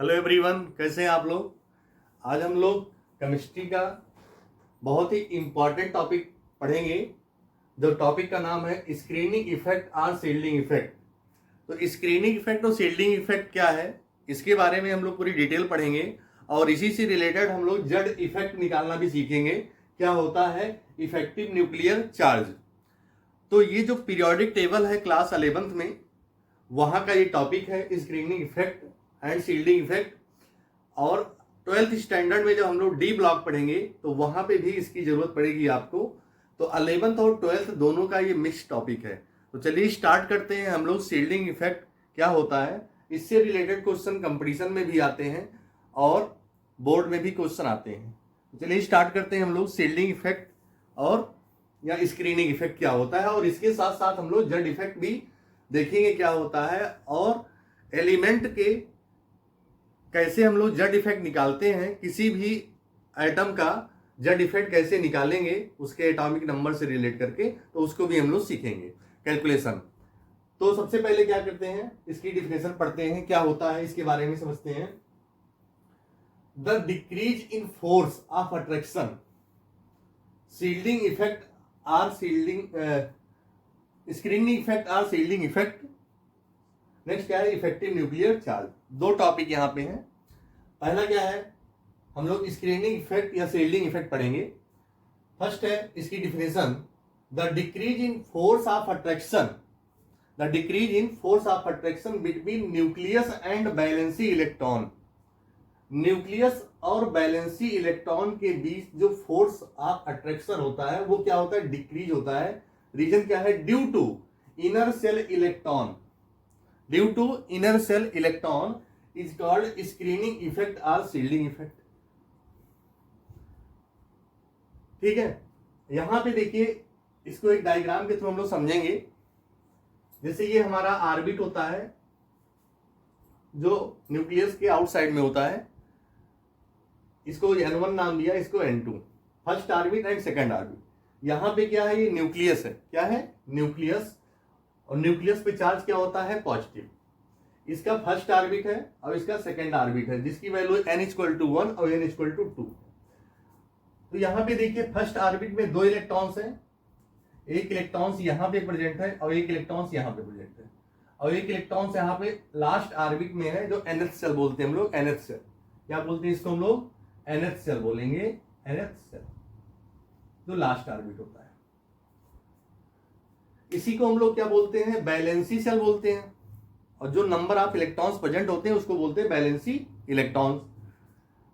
Hello everyone, कैसे हैं आप लोग। आज हम लोग केमिस्ट्री का बहुत ही इम्पॉर्टेंट टॉपिक पढ़ेंगे। जो टॉपिक का नाम है स्क्रीनिंग इफेक्ट और शील्डिंग इफेक्ट। तो स्क्रीनिंग इफेक्ट और शील्डिंग इफेक्ट क्या है, इसके बारे में हम लोग पूरी डिटेल पढ़ेंगे। और इसी से रिलेटेड हम लोग जेड इफेक्ट निकालना भी सीखेंगे। क्या होता है इफेक्टिव न्यूक्लियर चार्ज। तो ये जो पीरियोडिक टेबल है क्लास 11th में, वहाँ का ये टॉपिक है screening effect and shielding effect. और 12th स्टैंडर्ड में जब हम लोग डी ब्लॉक पढ़ेंगे तो वहां पे भी इसकी जरूरत पड़ेगी आपको। तो 11th और 12th दोनों का ये मिक्स टॉपिक है। तो चलिए स्टार्ट करते हैं हम लोग। शील्डिंग इफेक्ट क्या होता है, इससे रिलेटेड क्वेश्चन कंपटीशन में भी आते हैं और बोर्ड में भी क्वेश्चन आते हैं। चलिए स्टार्ट करते हैं हम लोग। शील्डिंग इफेक्ट और या स्क्रीनिंग इफेक्ट क्या होता है, और इसके साथ साथ हम लोग जेड इफेक्ट भी देखेंगे क्या होता है, और एलिमेंट के कैसे हम लोग जेड इफेक्ट निकालते हैं। किसी भी एटम का जेड इफेक्ट कैसे निकालेंगे उसके एटॉमिक नंबर से रिलेट करके, तो उसको भी हम लोग सीखेंगे कैलकुलेशन। तो सबसे पहले क्या करते हैं, इसकी डिफिनेशन पढ़ते हैं, क्या होता है इसके बारे में समझते हैं। The decrease in force of attraction, shielding effect or shielding, screening effect or shielding effect. Next क्या है इफेक्टिव न्यूक्लियर चार्ज। दो टॉपिक यहां पे हैं। पहला क्या है, हम लोग स्क्रीनिंग इफेक्ट या शील्डिंग इफेक्ट पढ़ेंगे। फर्स्ट है इसकी definition, the decrease in force of attraction, the decrease in force of attraction between nucleus and valency electron. Nucleus और वैलेंसी इलेक्ट्रॉन के बीच जो फोर्स ऑफ अट्रैक्शन होता है वो क्या होता है, डिक्रीज होता है। रीजन क्या है, due to inner shell electron, due to inner shell electron is called screening effect और शील्डिंग इफेक्ट। ठीक है, यहां पे देखिए इसको एक डायग्राम के थ्रू हम लोग समझेंगे। जैसे ये हमारा ऑर्बिट होता है जो न्यूक्लियस के आउटसाइड में होता है, इसको N1 नाम दिया, इसको N2, first orbit and second orbit. यहां पे क्या है, ये न्यूक्लियस है, क्या है न्यूक्लियस। और न्यूक्लियस पे चार्ज क्या होता है, पॉजिटिव। इसका फर्स्ट ऑर्बिट है और इसका सेकंड ऑर्बिट है, जिसकी वैल्यू n=1 और n=2। तो यहां पे देखिए फर्स्ट ऑर्बिट में दो इलेक्ट्रॉन्स हैं, एक इलेक्ट्रॉन्स यहां पे प्रेजेंट है और एक इलेक्ट्रॉन्स यहां पे प्रेजेंट है, और एक इलेक्ट्रॉन्स यहां पे लास्ट ऑर्बिट में है जो nth सेल बोलते हैं हम लोग, nth सेल। क्या बोलते हैं इसको हम लोग, nth सेल बोलेंगे, nth सेल जो लास्ट ऑर्बिट होता है। इसी को हम लोग क्या बोलते हैं, वैलेंसी सेल बोलते हैं। और जो नंबर ऑफ इलेक्ट्रॉन्स प्रेजेंट होते हैं उसको बोलते हैं वैलेंसी इलेक्ट्रॉन्स।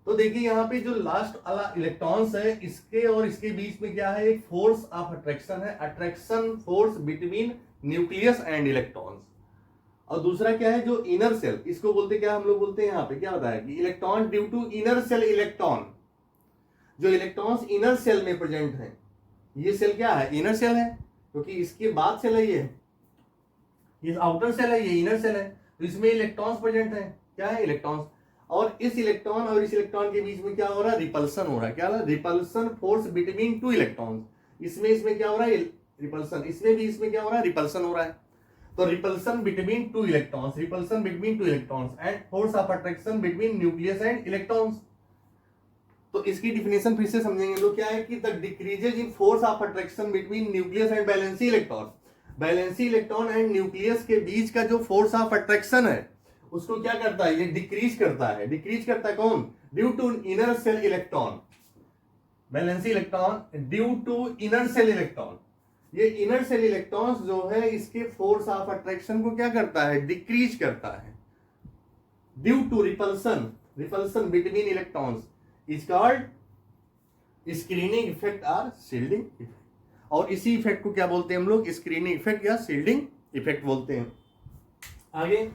तो देखिए यहाँ पे जो लास्ट वाला इलेक्ट्रॉन्स है, इसके और इसके बीच में क्या है, एक फोर्स ऑफ अट्रैक्शन है, attraction force between nucleus and electrons. और दूसरा क्या है, जो इनर सेल, इसको बोलते क्या हम लोग बोलते हैं, यहाँ पे क्या बताया कि electron due to inner shell electron. जो इलेक्ट्रॉन्स इनर सेल में प्रेजेंट है, ये सेल क्या है, इनर सेल है, क्योंकि इसके बाद सेल है ये आउटर सेल है, ये इनर सेल है। तो इसमें इलेक्ट्रॉन्स प्रेजेंट है, क्या है इलेक्ट्रॉन्स। और इस इलेक्ट्रॉन और इस इलेक्ट्रॉन के बीच में क्या हो रहा है, रिपल्सन हो रहा है। क्या हो रहा है, repulsion force between two electrons. इसमें क्या हो रहा है, रिपल्सन, इसमें भी इसमें क्या हो रहा है, रिपल्सन हो रहा है। तो repulsion between two electrons, repulsion between two electrons and force of attraction between nucleus and electrons. तो इसकी डिफिनेशन फिर से समझेंगे लोग, क्या है कि the decreases in force of attraction between nucleus and valency electron. Valency electron and nucleus के बीच का जो फोर्स ऑफ अट्रैक्शन है उसको क्या करता है, ये डिक्रीज करता है। डिक्रीज करता है कौन, due to inner shell electron, valency electron due to inner shell electron. ये इनर सेल इलेक्ट्रॉन्स जो है इसके फोर्स ऑफ अट्रैक्शन को क्या करता है, डिक्रीज करता है, due to repulsion, repulsion between electrons is called screening effect और शील्डिंग इफेक्ट। और इसी इफेक्ट को क्या बोलते हैं हम लोग, स्क्रीनिंग इफेक्ट या शील्डिंग इफेक्ट बोलते हैं। आगे,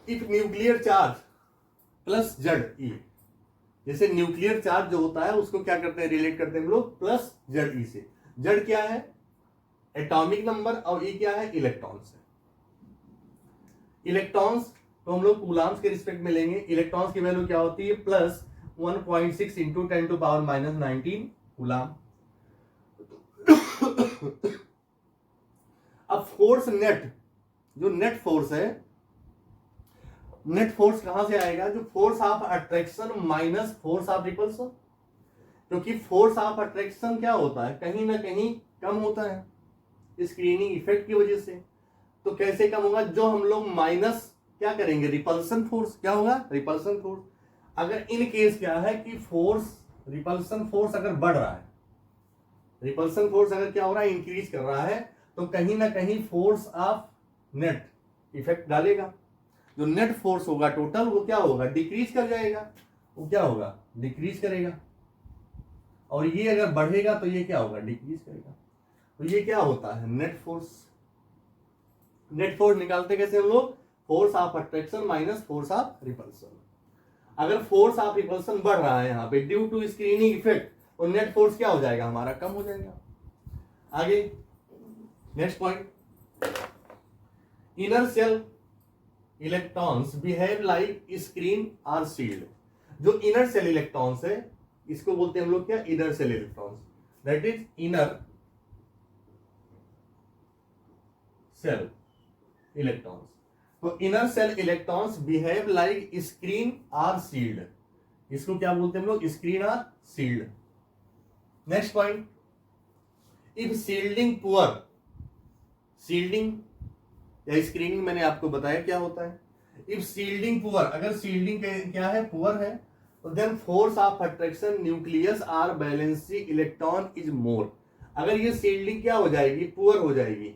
if nuclear charge plus z e, जैसे न्यूक्लियर चार्ज जो होता है उसको क्या करते हैं, रिलेट करते हैं हम लोग प्लस जेड ई से। जेड क्या है, एटॉमिक नंबर, और ई क्या है, इलेक्ट्रॉन्स है। इलेक्ट्रॉन्स तो हम लोग कूलाम्स के रिस्पेक्ट में लेंगे। इलेक्ट्रॉन्स की वैल्यू क्या होती है, प्लस 1.6 इंटू 10⁻⁻19 कूलाम। अब फोर्स नेट, जो नेट फोर्स है नेट फोर्स कहां से आएगा? जो force of attraction minus force of repulsion, क्योंकि फोर्स ऑफ अट्रैक्शन क्या होता है, कहीं ना कहीं कम होता है स्क्रीनिंग इफेक्ट की वजह से। तो कैसे कम होगा? जो हम लोग माइनस क्या करेंगे, रिपल्सन फोर्स, क्या होगा, रिपल्सन फोर्स। अगर इन केस क्या है कि फोर्स, रिपल्सन फोर्स अगर बढ़ रहा है, रिपल्सन फोर्स अगर क्या हो रहा है, इंक्रीज कर रहा है, तो कहीं ना कहीं फोर्स ऑफ नेट इफेक्ट डालेगा। जो नेट फोर्स होगा टोटल, वो क्या होगा, डिक्रीज कर जाएगा। वो क्या होगा, डिक्रीज करेगा। और ये अगर बढ़ेगा तो ये क्या होगा, डिक्रीज करेगा। तो ये क्या होता है, नेट फोर्स। नेट फोर्स निकालते कैसे हम लोग? Force of attraction minus force of repulsion. अगर फोर्स ऑफ रिपल्सन बढ़ रहा है यहाँ पे ड्यू टू स्क्रीनिंग इफेक्ट, तो नेट फोर्स क्या हो जाएगा हमारा, कम हो जाएगा। आगे next point, inner shell electrons behave like screen or shield. जो इनर सेल इलेक्ट्रॉन्स है, इसको बोलते हैं हम लोग क्या, inner shell electrons, that is inner shell electrons. तो inner shell electrons behave like screen or shield, इसको क्या बोलते हैं हम लोग, screen or shield. Next point, if shielding poor, shielding या स्क्रीनिंग मैंने आपको बताया क्या होता है। इफ शील्डिंग पुअर, अगर शील्डिंग क्या है, पुअर है, तो then force of attraction nucleus or valency electron is more. अगर ये शील्डिंग क्या हो जाएगी, पुअर हो जाएगी,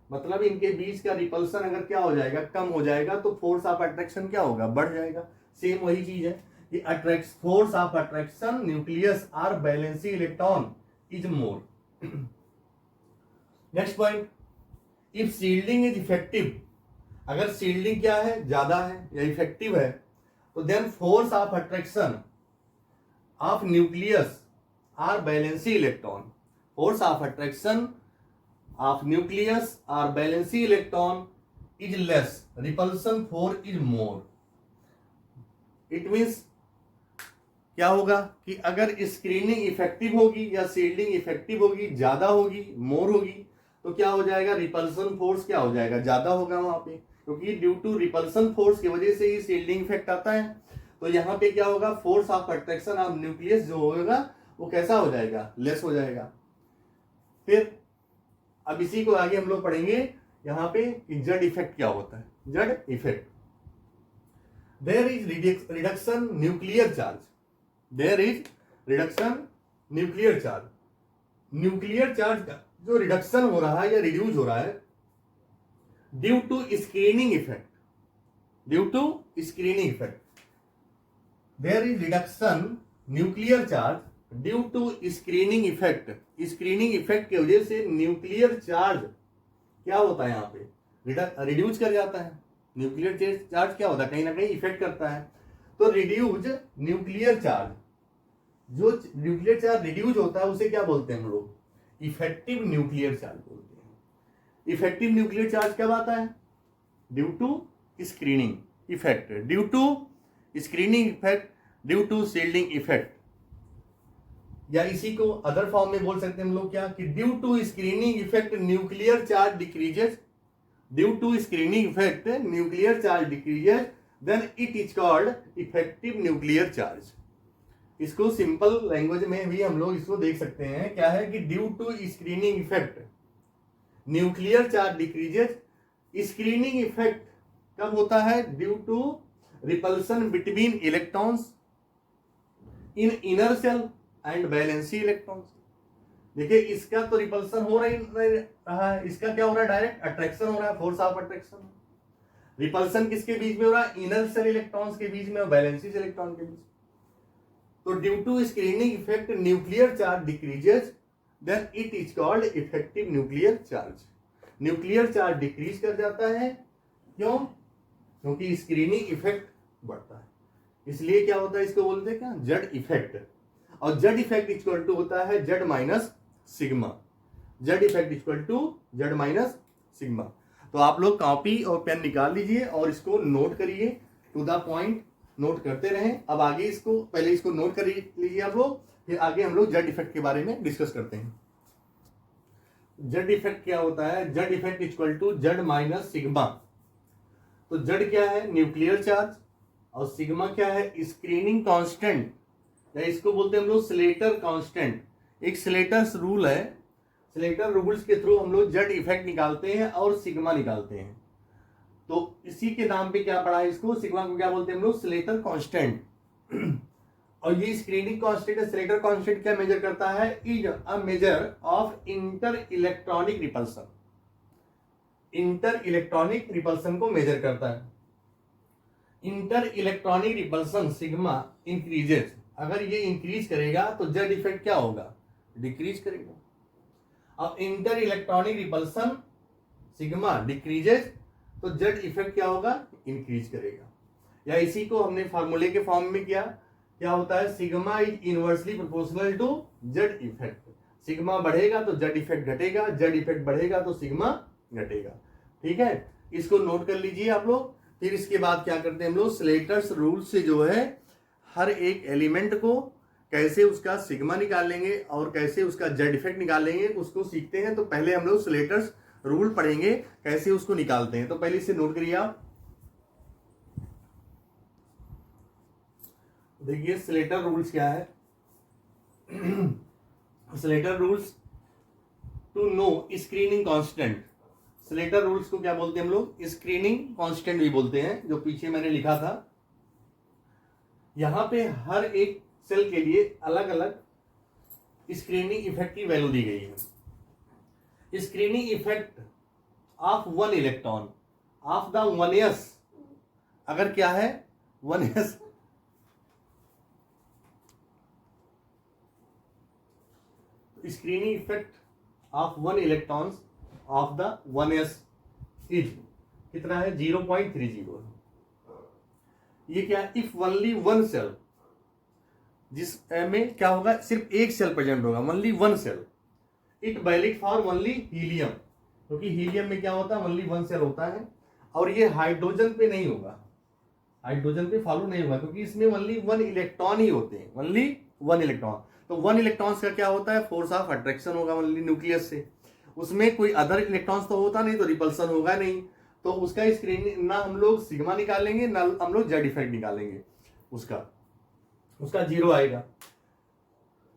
मतलब इनके बीच का रिपल्सन अगर क्या हो जाएगा, कम हो जाएगा, तो फोर्स ऑफ अट्रैक्शन क्या होगा, बढ़ जाएगा। सेम वही चीज है कि force of attraction nucleus or valency electron is more. Next point, if shielding is effective, अगर शील्डिंग क्या है, ज्यादा है या इफेक्टिव है, तो then force of attraction of nucleus or valency electron, force of attraction of nucleus or valency electron is less, repulsion force is more. It means क्या होगा कि अगर स्क्रीनिंग इफेक्टिव होगी या शील्डिंग इफेक्टिव होगी, ज्यादा होगी, मोर होगी, तो क्या हो जाएगा, रिपल्सन फोर्स क्या हो जाएगा, ज्यादा होगा वहां पे, क्योंकि ड्यू टू रिपल्सन फोर्स की वजह से ही शील्डिंग इफेक्ट आता है। तो यहाँ पे क्या होगा, force of attraction of nucleus जो होगा वो कैसा हो जाएगा, लेस हो जाएगा। फिर अब इसी को आगे हम लोग पढ़ेंगे यहाँ पे कि जेड इफेक्ट क्या होता है। Z effect, there is reduction nuclear charge, there is reduction nuclear charge. Nuclear charge का जो रिडक्शन हो रहा है या रिड्यूस हो रहा है due to screening effect, due to screening effect, there is reduction nuclear charge due to screening effect. Screening effect की वजह से न्यूक्लियर चार्ज क्या होता है, यहाँ पे रिड्यूस कर जाता है। न्यूक्लियर चार्ज क्या होता है, कहीं ना कहीं इफेक्ट करता है। तो रिड्यूज न्यूक्लियर चार्ज, जो न्यूक्लियर चार्ज रिड्यूस होता है उसे क्या बोलते हैं हम लोग, इफेक्टिव न्यूक्लियर चार्ज बोलते हैं। इफेक्टिव न्यूक्लियर चार्ज कब आता है, due to screening effect, due to screening effect, due to shielding effect, या इसी को अदर फॉर्म में बोल सकते हैं हम लोग क्या, कि due to screening effect nuclear charge decreases, due to screening effect nuclear charge decreases, then it is called effective nuclear charge. इसको सिंपल लैंग्वेज में भी हम लोग इसको देख सकते हैं, क्या है कि due to screening effect nuclear charge decreases. Screening effect कब होता है, due to repulsion between electrons in inner shell and valency electrons. देखिए इसका तो रिपल्सन हो रहा है, इसका क्या हो रहा है, डायरेक्ट अट्रैक्शन हो रहा है, फोर्स ऑफ अट्रैक्शन। रिपल्सन किसके बीच में हो रहा है, इनर सेल इलेक्ट्रॉन्स के बीच में और बैलेंसी इलेक्ट्रॉन के बीच। तो due to screening effect nuclear charge decreases, then it is called effective nuclear charge. Nuclear charge decrease कर जाता है, क्यों, क्योंकि स्क्रीनिंग इफेक्ट बढ़ता है, इसलिए क्या होता है, इसको बोलते हैं क्या, जेड इफेक्ट। और जेड इफेक्ट इक्वल टू होता है Z minus sigma, Z effect equal to Z minus sigma. तो आप लोग कॉपी और पेन निकाल लीजिए और इसको नोट करिए, टू द पॉइंट नोट करते रहें। अब आगे इसको पहले इसको नोट कर लीजिए आप लोग, फिर आगे हम लोग जेड इफेक्ट के बारे में डिस्कस करते हैं। जेड इफेक्ट क्या होता है, Z effect equal to Z minus sigma. तो जेड क्या है, न्यूक्लियर चार्ज, और सिग्मा क्या है, स्क्रीनिंग कांस्टेंट, या इसको बोलते हैं हम लोग स्लेटर कांस्टेंट। एक स्लेटर्स रूल है, स्लेटर रूल्स के थ्रू हम लोग जेड इफेक्ट निकालते हैं और सिग्मा निकालते हैं। तो इसी के नाम पे क्या पढ़ा है, इसको सिग्मा को क्या बोलते हैं हम लोग, स्लेटर कांस्टेंट। और ये स्क्रीनिंग कांस्टेंट, स्लेटर कांस्टेंट क्या मेजर करता है, is a measure of inter electronic repulsion. Inter electronic repulsion को मेजर करता है। Inter electronic repulsion sigma increases, अगर ये इंक्रीज करेगा तो जेड इफेक्ट क्या होगा, डिक्रीज करेगा। अब inter electronic repulsion sigma decreases तो जेड इफेक्ट क्या होगा, इंक्रीज करेगा। या इसी को हमने फार्मूले के फॉर्म में किया, क्या होता है, sigma is inversely proportional to Z effect. Sigma बढ़ेगा तो जेड इफेक्ट घटेगा, जेड इफेक्ट बढ़ेगा तो सिग्मा घटेगा। ठीक है, इसको नोट कर लीजिए आप लोग। फिर इसके बाद क्या करते हैं हम लोग, स्लेटर्स रूल से जो है हर एक एलिमेंट को कैसे उसका सिग्मा निकालेंगे और कैसे उसका जेड इफेक्ट निकालेंगे उसको सीखते हैं। तो पहले हम लोग स्लेटर्स रूल पढ़ेंगे कैसे उसको निकालते हैं। तो पहले इसे नोट करिए आप। देखिए स्लेटर रूल्स क्या है। Slater rules to know screening constant. Slater rules को क्या बोलते हैं हम लोग, स्क्रीनिंग कांस्टेंट भी बोलते हैं, जो पीछे मैंने लिखा था। यहां पे हर एक सेल के लिए अलग अलग स्क्रीनिंग इफेक्ट की वैल्यू दी गई है। Screening effect of one electron of the 1s, अगर क्या है 1s, screening effect of one electrons of the 1s is कितना है, 0.30। ये क्या, इफ ओनली वन सेल, जिस में क्या होगा, सिर्फ एक सेल प्रेजेंट होगा, only one shell, it valid for only helium, क्योंकि हीलियम में क्या होता है, ओनली वन सेल होता है। और ये हाइड्रोजन पे नहीं होगा, हाइड्रोजन पे फॉलो नहीं होगा, क्योंकि इसमें ओनली वन इलेक्ट्रॉन ही होते हैं, ओनली वन इलेक्ट्रॉन। तो वन इलेक्ट्रॉन्स का क्या होता है, फोर्स ऑफ अट्रैक्शन होगा ओनली न्यूक्लियस से, उसमें कोई अदर इलेक्ट्रॉन्स तो होता नहीं, तो रिपल्सन होगा नहीं। तो उसका स्क्रीनिंग ना हम लोग सिग्मा निकालेंगे ना हम लोग जेड इफेक्ट निकालेंगे, उसका जीरो आएगा।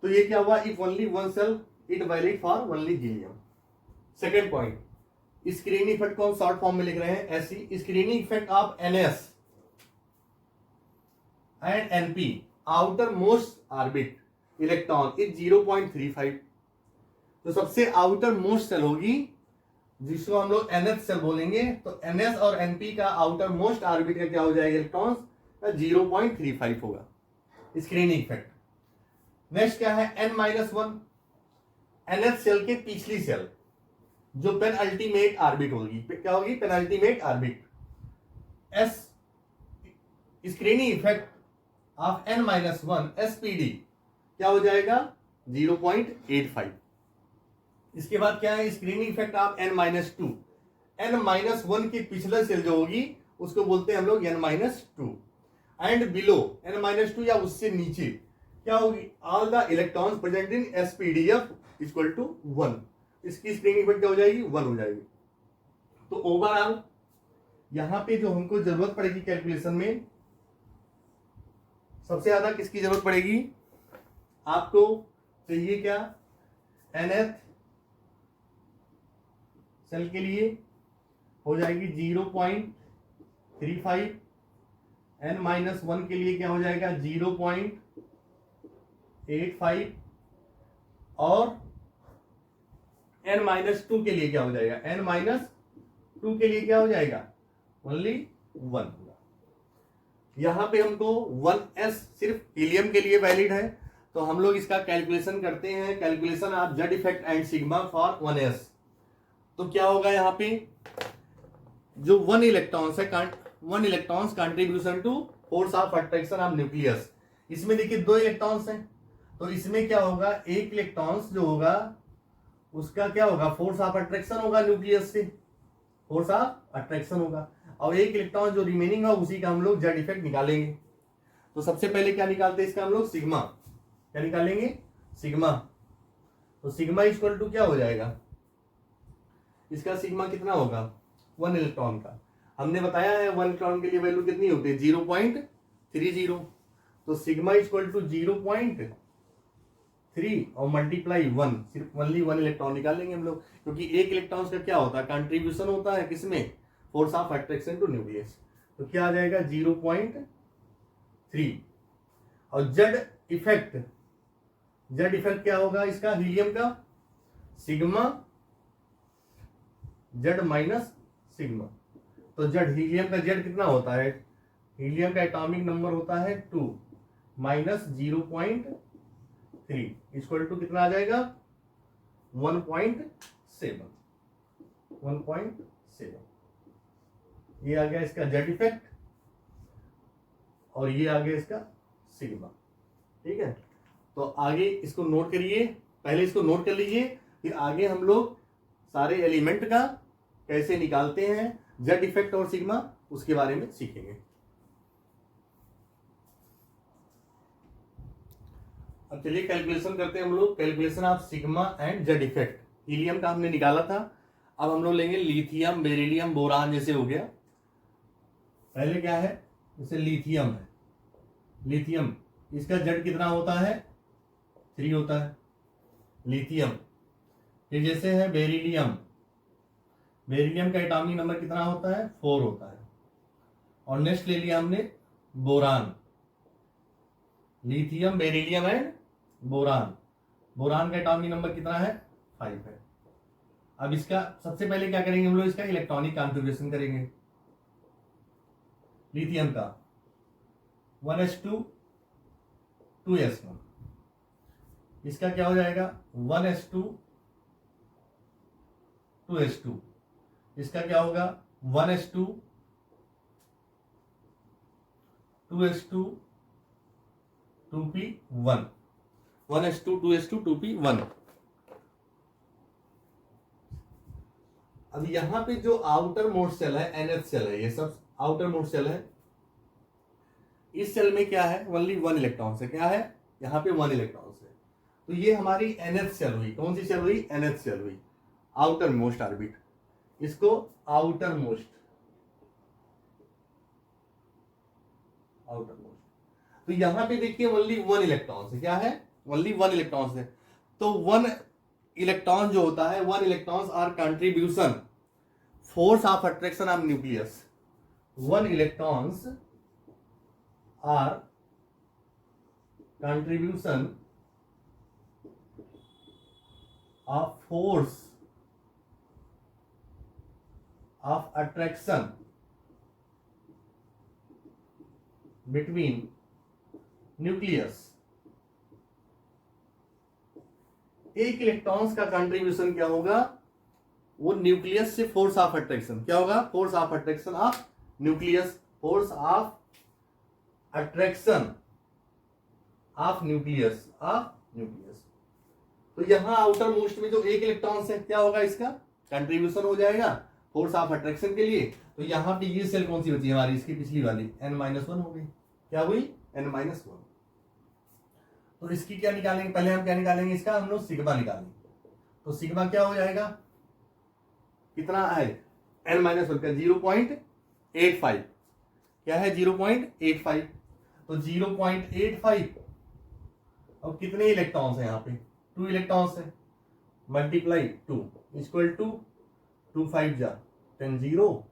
तो ये क्या हुआ, if only one shell it valid for only helium. Second point, screening effect को हम शॉर्ट फॉर्म में लिख रहे हैं ऐसी, screening effect of NS and NP outermost orbit electron is 0.35। तो सबसे आउटर मोस्ट सेल होगी जिसको हम लोग NH सेल बोलेंगे, तो NS और NP का आउटर मोस्ट ऑर्बिट का क्या हो जाएगा, इलेक्ट्रॉन्स का 0.35 होगा स्क्रीनिंग इफेक्ट। नेक्स्ट क्या है, N-1 NH सेल के पिछली सेल जो पेनअल्टीमेट ऑर्बिट होगी, क्या होगी, penultimate orbit. S screening effect of N-1 SPD क्या हो जाएगा, 0.85। इसके बाद क्या है, screening effect of N-2 N-1 की पिछला सेल जो होगी उसको बोलते हैं हम लोग N-2 एंड बिलो N-2 या उससे नीचे क्या होगी, all the electrons present in SPDF equal to 1। इसकी स्क्रीनिंग इफेक्ट क्या हो जाएगी, 1 हो जाएगी। तो ओवरऑल यहां पे जो हमको जरूरत पड़ेगी कैलकुलेशन में, सबसे ज्यादा किसकी जरूरत पड़ेगी, आपको चाहिए क्या, NH सेल के लिए हो जाएगी 0.35, N-1 के लिए क्या हो जाएगा 0.85 और N-2 के लिए क्या हो जाएगा, N-2 के लिए क्या हो जाएगा, ओनली 1। यहां पे हमको 1s सिर्फ हीलियम के लिए वैलिड है, तो हम लोग इसका कैलकुलेशन करते हैं, calculation of Z effect and sigma for 1s। तो क्या होगा, यहाँ पे जो 1 इलेक्ट्रॉन्स है, 1 electrons contribution to force of attraction of nucleus. इसमें देखिए 2 इलेक्ट्रॉन्स हैं, तो इसमें क्या होगा, एक इलेक्ट्रॉन्स जो होगा उसका क्या होगा, फोर्स ऑफ अट्रैक्शन होगा न्यूक्लियस से, फोर्स ऑफ अट्रैक्शन होगा, और एक इलेक्ट्रॉन जो रिमेनिंग है उसी का हम लोग जेड इफेक्ट निकालेंगे। तो सबसे पहले क्या निकालते हैं, इसका हम लोग सिग्मा, क्या निकालेंगे, सिग्मा। तो सिग्मा इक्वल टू क्या हो जाएगा, इसका सिग्मा कितना होगा, 1 इलेक्ट्रॉन का। हमने बताया है 1 इलेक्ट्रॉन के लिए वैल्यू कितनी होती है, 0.35। 30, तो सिग्मा इक्वल टू 0.3 और मल्टीप्लाई 1, सिर्फ ओनली 1 इलेक्ट्रॉन निकालेंगे हम लोग, क्योंकि एक इलेक्ट्रॉन का क्या होता है, कंट्रीब्यूशन होता है किसमें, force of attraction to nucleus. तो क्या आ जाएगा 0.3। और जेड इफेक्ट क्या होगा इसका, हीलियम का सिग्मा जेड माइनस सिग्मा। तो जेड, हीलियम का जेड कितना होता है, हीलियम का एटॉमिक नंबर होता है 2 माइनस 0.3 इक्वल टू कितना आ जाएगा 1.7। ये आ गया इसका जेड इफेक्ट और ये आ गया इसका सिग्मा। ठीक है, तो आगे इसको नोट करिए, पहले इसको नोट कर लीजिए, फिर आगे हम लोग सारे एलिमेंट का कैसे निकालते हैं, जेड इफेक्ट और सिग्मा, उसके बारे में सीखेंगे। अब चलिए कैलकुलेशन करते हैं हम लोग, calculation of sigma and Z effect. Helium का हमने निकाला था, अब हम लोग लेंगे लिथियम, बेरिलियम, बोरान जैसे हो गया। पहले क्या है, जैसे लिथियम है, लिथियम इसका जेड कितना होता है 3 होता है लिथियम। फिर जैसे है बेरिलियम, बेरिलियम का एटॉमिक नंबर कितना होता है 4 होता है। और नेक्स्ट ले लिया हमने boron, lithium, beryllium and boron. Boron का एटॉमिक नंबर कितना है 5 है। अब इसका सबसे पहले क्या करेंगे हम लोग, इसका इलेक्ट्रॉनिक कॉन्फ़िगरेशन करेंगे। लिथियम का 1s2 2s1, इसका क्या हो जाएगा 1s2 2s2, इसका क्या होगा 1s2 2s2 2p1, 1s2 2s2 2p1। अब यहां पे जो आउटर मोस्ट सेल है NH सेल है, ये सब आउटर मोस्ट सेल है। इस सेल में क्या है, ओनली 1 इलेक्ट्रॉन है, क्या है यहाँ पे 1 इलेक्ट्रॉन है। तो ये हमारी NH सेल हुई, कौन सी सेल हुई, NH सेल हुई, आउटर मोस्ट ऑर्बिट, इसको आउटर मोस्ट तो यहां पे देखिए ओनली 1 इलेक्ट्रॉन है, क्या है ओनली 1 इलेक्ट्रॉन है। तो 1 इलेक्ट्रॉन जो होता है, 1 electrons or contribution force of attraction of nucleus, 1 electrons or contribution of force of attraction between nucleus. एक इलेक्ट्रॉन्स का कंट्रीब्यूशन क्या होगा, वो न्यूक्लियस से फोर्स ऑफ अट्रैक्शन, क्या होगा force of attraction of nucleus, force of attraction of nucleus, तो यहां आउटर मोस्ट में जो एक इलेक्ट्रॉन है क्या होगा, इसका कंट्रीब्यूशन हो जाएगा फोर्स ऑफ अट्रैक्शन के लिए। तो यहां पे ये सेल कौन सी बची हमारी, इसकी पिछली वाली n-1 हो गई, क्या हुई n-1। तो इसकी क्या निकालेंगे, पहले हम क्या निकालेंगे, इसका हम लोग सिग्मा निकालेंगे। तो सिग्मा क्या हो जाएगा, कितना है n-1 का 0.85, क्या है 0.85। तो 0.85 और कितने इलेक्ट्रॉन्स हैं यहाँ पे 2 इलेक्ट्रॉन्स है, मल्टीप्लाई 2 इक्वल टू 2 5 जा 10 0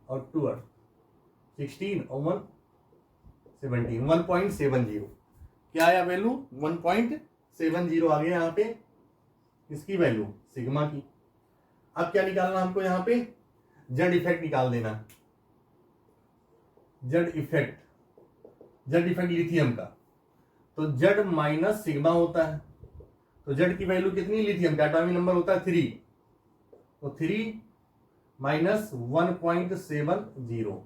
और 2 16 और 1 17, 1.70 क्या आया वैल्यू 1.70 आ गया यहाँ पे इसकी वैल्यू सिग्मा की। अब क्या निकालना हमको, यहाँ पे जेड इफेक्ट निकाल देना, जेड इफेक्ट लिथियम का। तो जेड माइनस सिग्मा होता है, तो जेड की वैल्यू कितनी, लिथियम का एटॉमिक नंबर होता है 3, तो 3 माइनस 1.70,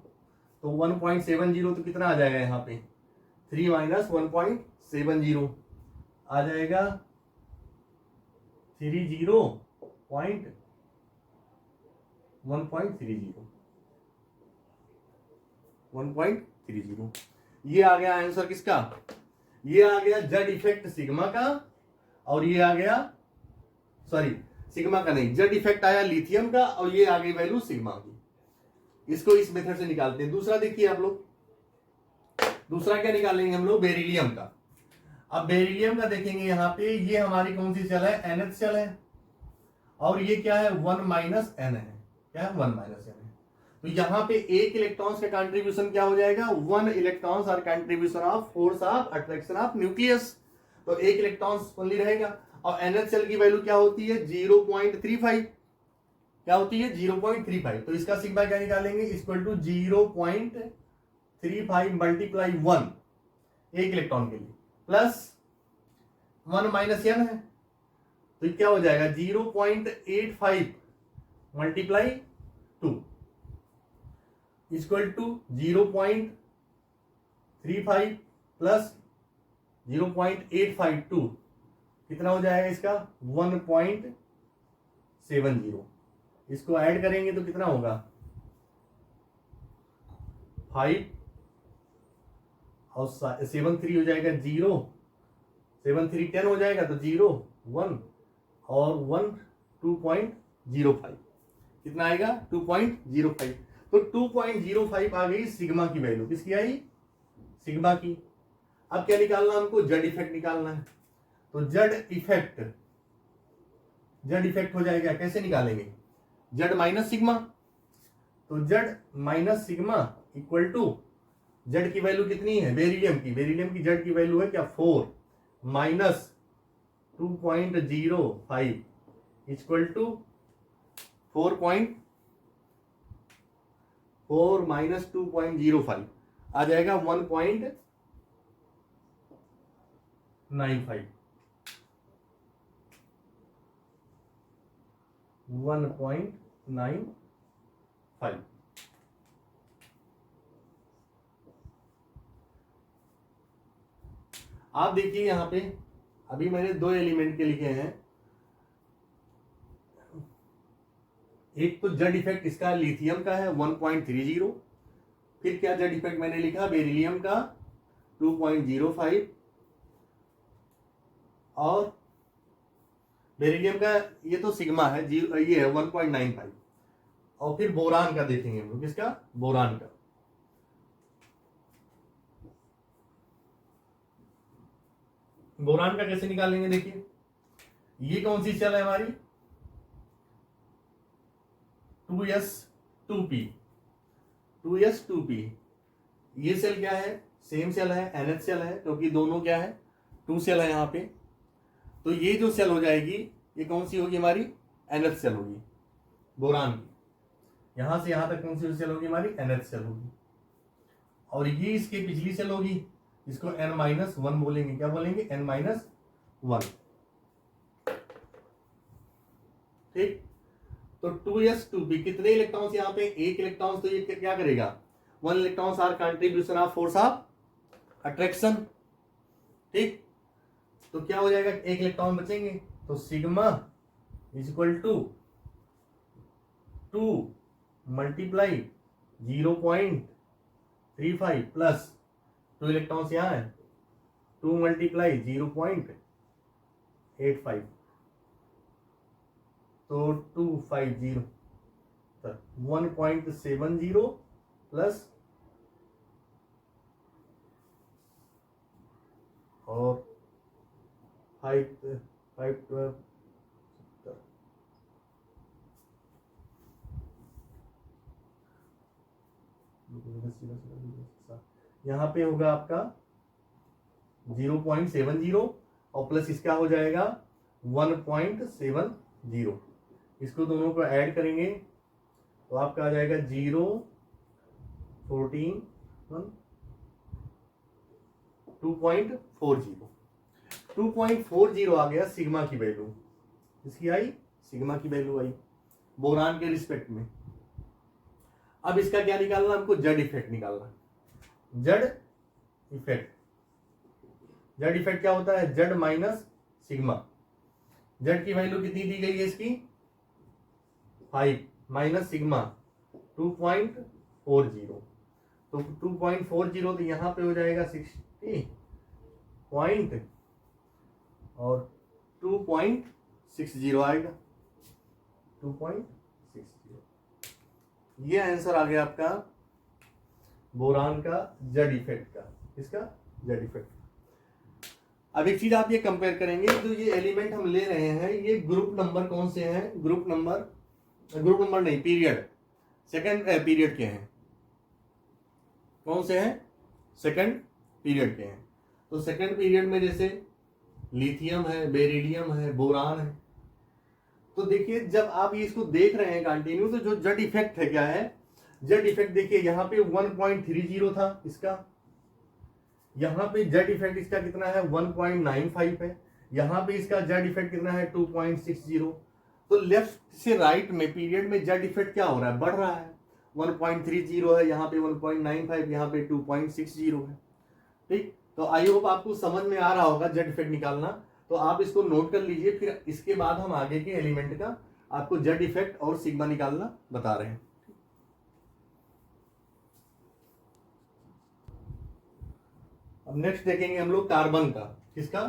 तो 1.70 तो कितना आ जाएगा यहाँ पे 3 माइनस 1.70 आ जाएगा 1.30। ये आ गया आंसर किसका, ये आ गया जेड इफेक्ट सिग्मा का, और ये आ गया सॉरी सिग्मा का नहीं, जेड इफेक्ट आया लिथियम का, और ये आ गई वैल्यू सिग्मा की। इसको इस मेथड से निकालते हैं। दूसरा देखिए आप लोग, दूसरा क्या निकालेंगे हम लोग, बेरिलियम का। अब बेरिलियम का देखेंगे यहाँ पे, ये हमारी कौन सी सेल है, NH सेल है, और ये क्या है 1 माइनस एन है, क्या है 1 माइनस एन है। तो यहाँ पे एक इलेक्ट्रॉन्स का कंट्रीब्यूशन क्या हो जाएगा, 1 इलेक्ट्रॉन्स और contribution of force of attraction of nucleus, तो एक इलेक्ट्रॉन्स ओनली रहेगा। और NH सेल की वैल्यू क्या होती है 0.35, क्या होती है 0.35, तो इसका सिग्मा क्या निकालेंगे, इक्वल टू 0.35 मल्टीप्लाई 1 एक इलेक्ट्रॉन के लिए, प्लस 1 माइनस एन है, तो क्या हो जाएगा 0.85 मल्टीप्लाई 2 इक्वल टू 0.35 प्लस 0.852, कितना हो जाएगा इसका 1.70। इसको ऐड करेंगे तो कितना होगा 5 और 7 3 हो जाएगा 0, 7 3 10 हो जाएगा, तो 0 1 और 1 2.05, कितना आएगा 2.05। तो 2.05 आ गई सिग्मा की वैल्यू, किसकी आई, सिग्मा की। अब क्या निकालना हमको, जेड इफेक्ट निकालना है। तो जेड इफेक्ट हो जाएगा, कैसे निकालेंगे, जेड माइनस सिग्मा, तो Z minus sigma equal to, Z की वैल्यू कितनी है बेरिलियम की जेड की वैल्यू है क्या 4 माइनस 2.05 इक्वल टू 4 माइनस 2.05 आ जाएगा 1.95। 1.95। आप देखिए यहां पे, अभी मैंने 2 एलिमेंट के लिखे हैं, एक तो जेड इफेक्ट इसका लिथियम का है 1.30, फिर क्या जेड इफेक्ट मैंने लिखा बेरिलियम का 2.05, और बेरिलियम का ये तो सिग्मा है, ये है 1.95, और फिर बोरान का देखेंगे हम लोग, किसका, बोरान का। बोरान का कैसे निकालेंगे, देखिए ये कौन सी सेल है हमारी 2s2p, ये सेल क्या है, सेम सेल है, NH सेल है, क्योंकि दोनों क्या है 2 सेल है यहाँ पे। तो ये जो सेल हो जाएगी ये कौन सी होगी हमारी, NH सेल होगी बोरान की, यहां से यहां तक कौन सी सेल होगी हमारी, NH सेल होगी, और ये इसके पिछली सेल होगी, इसको n-1 बोलेंगे, क्या बोलेंगे n-1, ठीक। तो 2s2p कितने इलेक्ट्रॉन्स यहाँ पे, एक इलेक्ट्रॉन्स, तो ये क्या करेगा 1 electrons or contribution of force of attraction, ठीक। तो क्या हो जाएगा, एक इलेक्ट्रॉन बचेंगे, तो sigma is equal to 2 multiply 0.35 plus 2 electrons यहाँ है, 2 मल्टीप्लाई 0.85, तो 250, 1.70 प्लस और 512, यहां पे होगा आपका 0.70 और प्लस इसका हो जाएगा 1.70, इसको दोनों को ऐड करेंगे तो आपका आ जाएगा 0.14 2.40 आ गया सिग्मा की वैल्यू, इसकी आई सिग्मा की वैल्यू आई बोरान के रिस्पेक्ट में। अब इसका क्या निकालना, हमको जेड इफेक्ट निकालना। जेड इफेक्ट क्या होता है, जेड माइनस सिग्मा, जेड की वैल्यू कितनी दी गई है इसकी 5 माइनस सिग्मा 2.40, तो 2.40 तो यहां पे हो जाएगा 60 पॉइंट और 2.60 आएगा, 2.60। ये आंसर आ गया आपका बोरान का जेड इफेक्ट का। इसका जेड इफेक्ट। अब एक चीज आप ये कंपेयर करेंगे, जो ये एलिमेंट हम ले रहे हैं ये ग्रुप नंबर कौन से हैं, ग्रुप नंबर नहीं, पीरियड, सेकंड पीरियड के हैं, कौन से हैं, सेकंड पीरियड के हैं। तो सेकंड पीरियड में जैसे लिथियम है, बेरिलियम है, बोरान है। तो देखिए जब आप ये इसको देख रहे हैं कंटिन्यू, तो जो जेड इफेक्ट है क्या है, जेड इफेक्ट देखिए यहाँ पे 1.30 था इसका, यहाँ पे जेड इफेक्ट इसका कितना है 1.95 है, यहाँ पे इसका जेड इफेक्ट कितना है 2.60। तो लेफ्ट से राइट में पीरियड में जेड इफेक्ट क्या हो रहा है, बढ़ रहा है। 1.30 है, यहाँ पे 1.95, यहाँ पे 2.60 है। ठीक, तो आई होप आपको समझ में आ रहा होगा जेड इफेक्ट निकालना। तो आप इसको नोट कर लीजिए, फिर इसके बाद हम आगे के एलिमेंट का आपको जेड इफेक्ट और सिग्मा निकालना बता रहे हैं। अब नेक्स्ट देखेंगे हम लोग कार्बन का। किसका,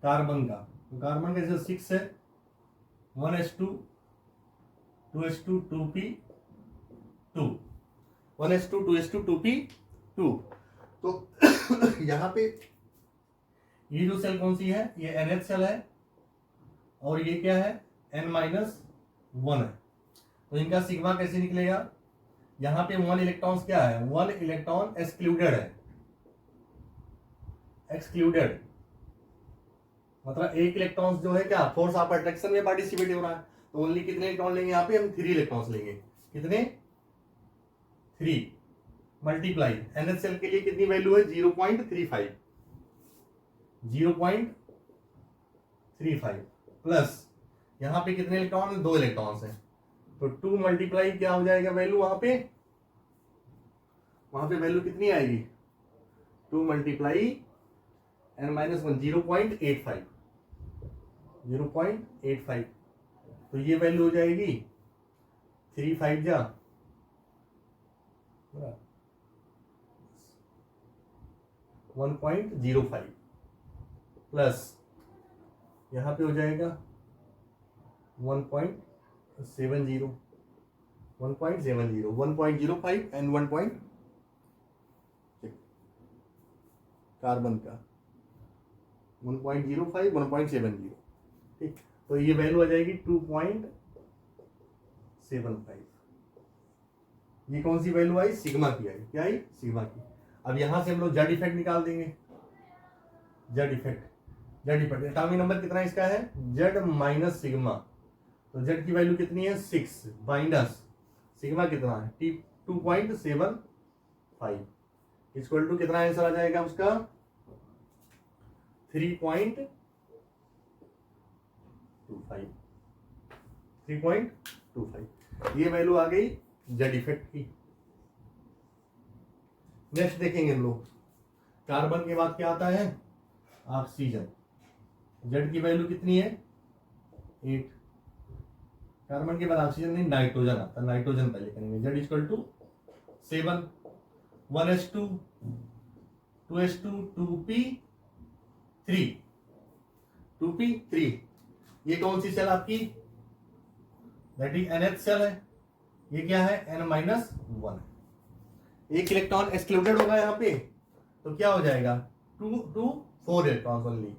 कार्बन का। तो कार्बन का जैसे 6 है, 1s2 2s2 2p2, 1s2 2s2 2p2। तो यहां पे ये जो सेल कौन सी है, ये NH सेल है, और ये क्या है N-1 है। तो इनका सिग्मा कैसे निकलेगा, यहां पे 1 इलेक्ट्रॉन क्या है, 1 इलेक्ट्रॉन एक्सक्लूडेड है, एक्सक्लूडेड मतलब एक इलेक्ट्रॉन जो है क्या फोर्स ऑफ अट्रैक्शन में पार्टिसिपेट हो रहा है। तो ओनली कितने इलेक्ट्रॉन लेंगे, यहाँ पे हम 3 इलेक्ट्रॉन्स लेंगे। कितने, 3 मल्टीप्लाई NH सेल के लिए कितनी वैल्यू है 0.35, 0.35 प्लस यहाँ पे कितने इलेक्ट्रॉन, 2 इलेक्ट्रॉन्स हैं। तो 2 मल्टीप्लाई क्या हो जाएगा वैल्यू, वहां पे वैल्यू कितनी आएगी, 2 मल्टीप्लाई N-1 0.85, 0.85। तो ये वैल्यू हो जाएगी 3 जा 1.05 प्लस यहाँ पे हो जाएगा 1.70, 1.05 एंड 1. कार्बन का 1.05 1.70। ठीक, तो ये वैल्यू आ जाएगी 2.75। ये कौन सी वैल्यू आई, सिग्मा की आई। क्या आई, सिग्मा की। अब यहां से हम लोग जेड इफेक्ट निकाल देंगे। जेड इफेक्ट एटॉमिक नंबर कितना इसका है, जेड माइनस सिग्मा। तो जेड की वैल्यू कितनी है 6 माइनस सिग्मा कितना है 2.75 इक्वल टू कितना आंसर आ जाएगा उसका 3.25। 3.25 ये वैल्यू आ गई जेड इफेक्ट की। नेक्स्ट देखेंगे हम लोग, कार्बन के बाद क्या आता है, ऑक्सीजन। जेड की वैल्यू कितनी है 8। कार्बन के बाद ऑक्सीजन नहीं, नाइट्रोजन आता है। नाइट्रोजन पहले करेंगे। Z equal to 7, 1s2 2s2 2p3 2p3। ये कौन सी सेल आपकी, दैट इज NH सेल है। ये क्या है N-1। एक इलेक्ट्रॉन एक्सक्लूडेड होगा यहाँ पे, तो क्या हो जाएगा 4 इलेक्ट्रॉन ओनली।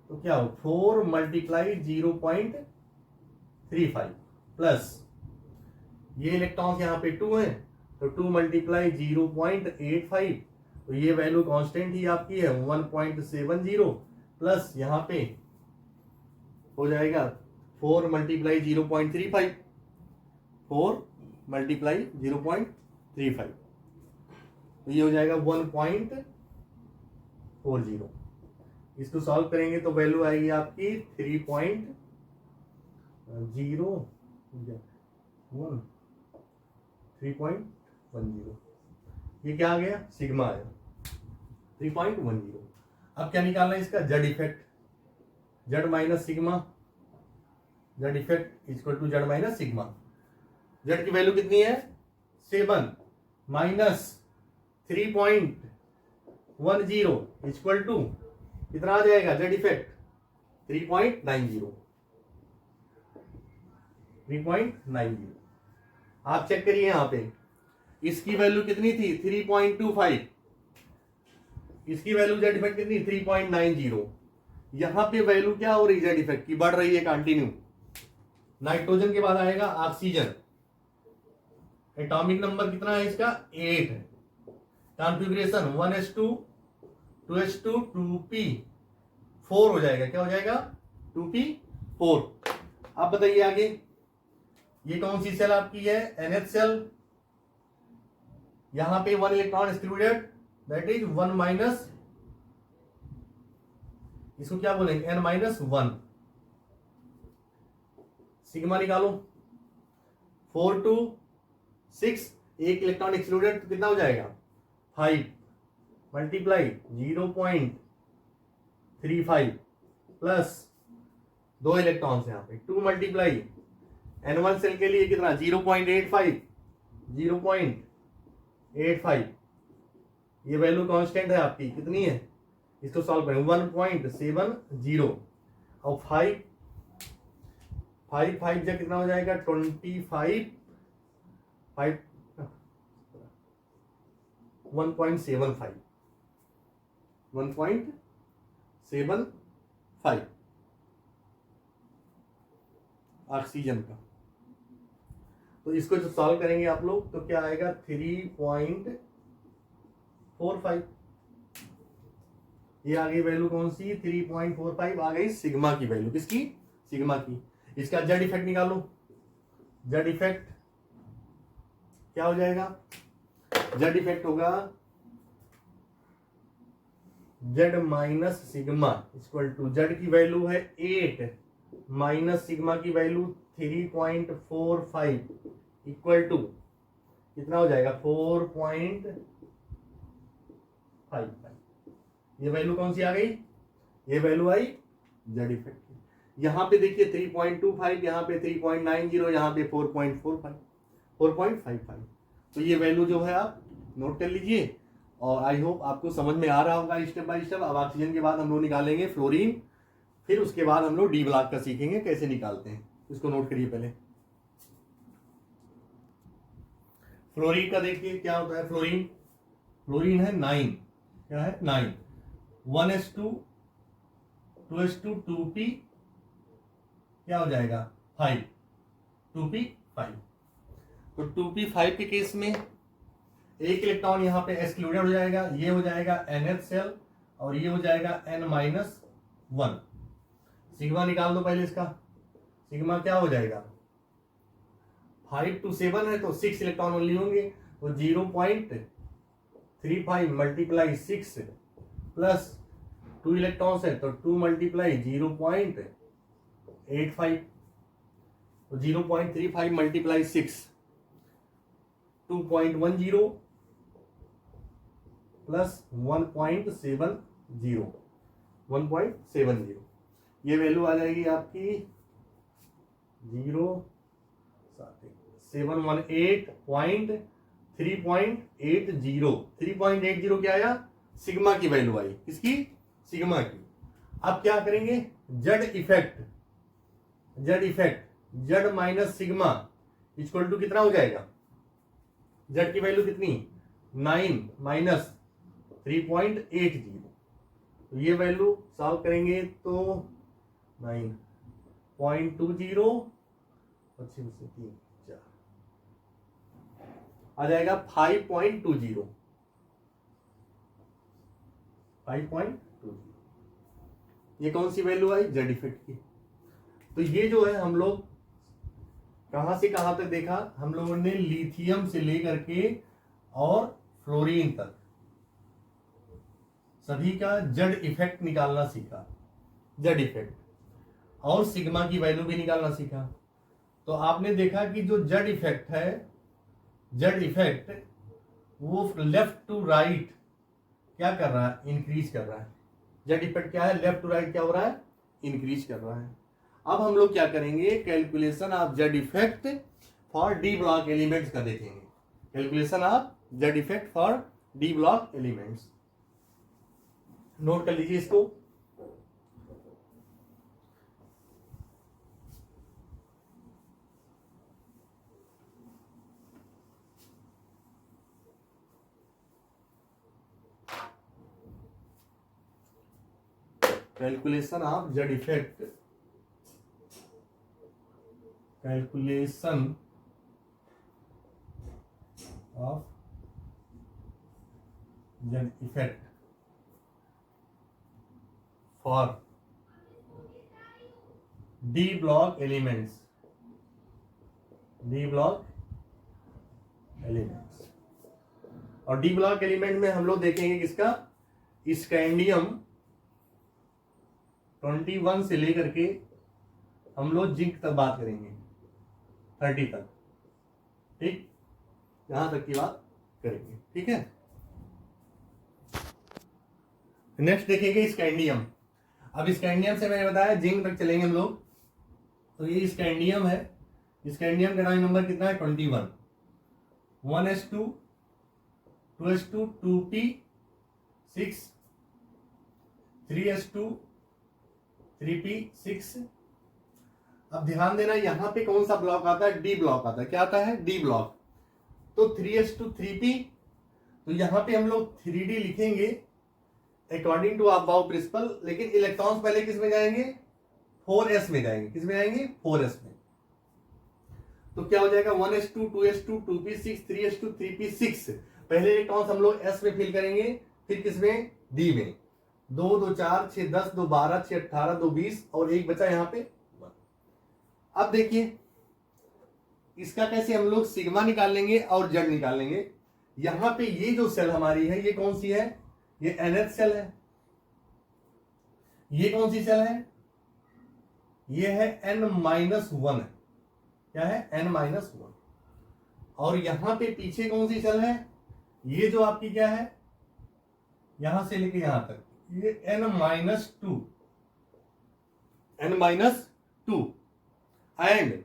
तो क्या हो 4 मल्टीप्लाई 0.35 प्लस ये इलेक्ट्रॉन्स यहाँ पे 2 है, तो 2 मल्टीप्लाई 0.85। तो ये वैल्यू कांस्टेंट ही आपकी है 1.70 प्लस यहाँ पे हो जाएगा 4 मल्टीप्लाई 0.35, 4 मल्टीप्लाई 0.35। तो ये हो जाएगा 1.40। इसको सॉल्व करेंगे तो वैल्यू आएगी आपकी 3.0 3.10। ये क्या आ गया, सिग्मा आया 3.10। अब क्या निकालना है इसका, Z effect. Z minus sigma, Z effect equal to Z minus sigma. Z की वैल्यू कितनी है 7 माइनस 3.10 इक्वल टू कितना आ जाएगा जेड इफेक्ट 3.90। 3.90 आप चेक करिए यहाँ पे, इसकी वैल्यू कितनी थी 3.25। इसकी वैल्यू जेड इफेक्ट कितनी 3.90। यहां पे वैल्यू क्या हो रही जेड इफेक्ट की, बढ़ रही है कंटिन्यू। नाइट्रोजन के बाद आएगा ऑक्सीजन, एटॉमिक नंबर कितना है इसका 8 है। कॉन्फ़िगरेशन 1s2 2s2 2p4 हो जाएगा, क्या हो जाएगा 2p4। अब बताइए आगे, ये कौन सी सेल आपकी है NH सेल, यहां पे 1 electron excluded, that is 1 minus, इसको क्या बोलेंगे n-1। सिग्मा निकालो 4 to 6, एक इलेक्ट्रॉन एक्सक्लूडेड तो कितना हो जाएगा 5 मल्टीप्लाई 0.35 प्लस 2 इलेक्ट्रॉन्स यहाँ पे 2 मल्टीप्लाई N1 सेल के लिए कितना 0.85 ये वैल्यू कांस्टेंट है आपकी, कितनी है इसको सॉल्व करें 1.70 और 5 जब कितना हो जाएगा 25 1.75 ऑक्सीजन का। तो इसको जो सॉल्व करेंगे आप लोग तो क्या आएगा 3.45। ये आ गई वैल्यू कौन सी 3.45 आ गई सिग्मा की वैल्यू, किसकी सिग्मा की। इसका जेड इफेक्ट निकालो, जेड इफेक्ट क्या हो जाएगा, जेड इफेक्ट होगा Z minus sigma equal to, Z की वैल्यू है 8 माइनस सिग्मा की वैल्यू 3.45 इक्वल टू कितना हो जाएगा 4.55। ये वैल्यू कौन सी आ गई, ये वैल्यू आई जेड इफेक्ट की। यहां पे देखिए 3.25, यहां पे 3.90, यहां पे 4.55। तो ये वैल्यू जो है आप नोट कर लीजिए और आई होप आपको समझ में आ रहा होगा स्टेप बाय स्टेप। अब ऑक्सीजन के बाद हम लोग निकालेंगे फ्लोरीन, फिर उसके बाद हम लोग डी ब्लॉक का सीखेंगे कैसे निकालते हैं, इसको नोट करिए पहले। फ्लोरीन का देखिए क्या होता है, फ्लोरीन है 9, क्या है 9, 1s2 2s2 2p क्या हो जाएगा 5 2p5। तो 2p5 के केस में एक इलेक्ट्रॉन यहां पे एक्सक्लूडेड हो जाएगा, ये हो जाएगा NH सेल और ये हो जाएगा N-1। सिग्मा निकाल दो पहले इसका, सिग्मा क्या हो जाएगा 5 to 7 है तो 6 इलेक्ट्रॉन ओनली होंगे, तो 0.35 मल्टीप्लाई 6 प्लस 2 इलेक्ट्रॉन्स है तो 2 मल्टीप्लाई 0.85, तो 0.35 मल्टीप्लाई 6 2.10 प्लस 1.70 ये वैल्यू आ जाएगी आपकी 3.80 क्या आया सिग्मा की वैल्यू आई, किसकी सिग्मा की। अब क्या करेंगे Z effect Z minus sigma equal to कितना हो जाएगा, जेड की वैल्यू कितनी 9 माइनस 3.80, तो ये वैल्यू सॉल्व करेंगे तो 9.20 आ जाएगा 5.20। ये कौन सी वैल्यू आई जेड इफेक्ट की। तो ये जो है हम लोग कहां से कहां तक देखा, हम लोगों ने लिथियम से लेकर के और फ्लोरीन तक सभी का जेड इफेक्ट निकालना सीखा, जेड इफेक्ट और सिग्मा की वैल्यू भी निकालना सीखा। तो आपने देखा कि जो जेड इफेक्ट है, जेड इफेक्ट वो लेफ्ट टू राइट क्या कर रहा है, इंक्रीज कर रहा है। जेड इफेक्ट क्या है, लेफ्ट टू राइट क्या हो रहा है, इंक्रीज कर रहा है। अब हम लोग क्या करेंगे, calculation of Z effect for D block elements का देखेंगे। Calculation of Z effect for D block elements, note कर लीजिए इसको। Calculation of Z effect, calculation of Z effect for D block elements, D block elements. और D block element में हम लोग देखेंगे किसका, स्कैंडियम 21 से लेकर के हम लोग जिंक तक बात करेंगे, 30 तक, ठीक, यहां तक की बात करेंगे, ठीक है। नेक्स्ट देखेंगे स्कैंडियम। अब स्कैंडियम से मैंने बताया जिंक तक चलेंगे हम लोग, तो ये स्कैंडियम है। स्कैंडियम का एटॉमिक नंबर कितना है, 21, 1s2 2s2 2p6 3s2 3p6। अब ध्यान देना यहां पे कौन सा ब्लॉक आता है, डी ब्लॉक आता है। क्या आता है, डी ब्लॉक। तो 3s2 3p, तो यहां पे हम लोग 3d लिखेंगे अकॉर्डिंग टू अबाव प्रिंसिपल, लेकिन इलेक्ट्रॉन्स पहले किस में जाएंगे, 4s में जाएंगे। किस में जाएंगे, 4s में। तो क्या हो जाएगा, 1s2 2s2 2p6 3s2 3p6। पहले इलेक्ट्रॉन्स हम लोग s में फिल करेंगे, फिर किसमें, d में। 2 2 4 6 10 2 12 6 18 2 20 और एक बचा यहाँ पे 1। अब देखिए इसका कैसे हम लोग सिग्मा निकाल लेंगे और जेड निकाल लेंगे। यहां पे ये जो सेल हमारी है ये कौन सी है, ये nth सेल है। ये कौन सी सेल है, ये है n-1 है। क्या है, n-1। और यहां पे पीछे कौन सी सेल है, ये जो आपकी क्या है, यहां से लेके यहां तक, ये n-2, n-2 and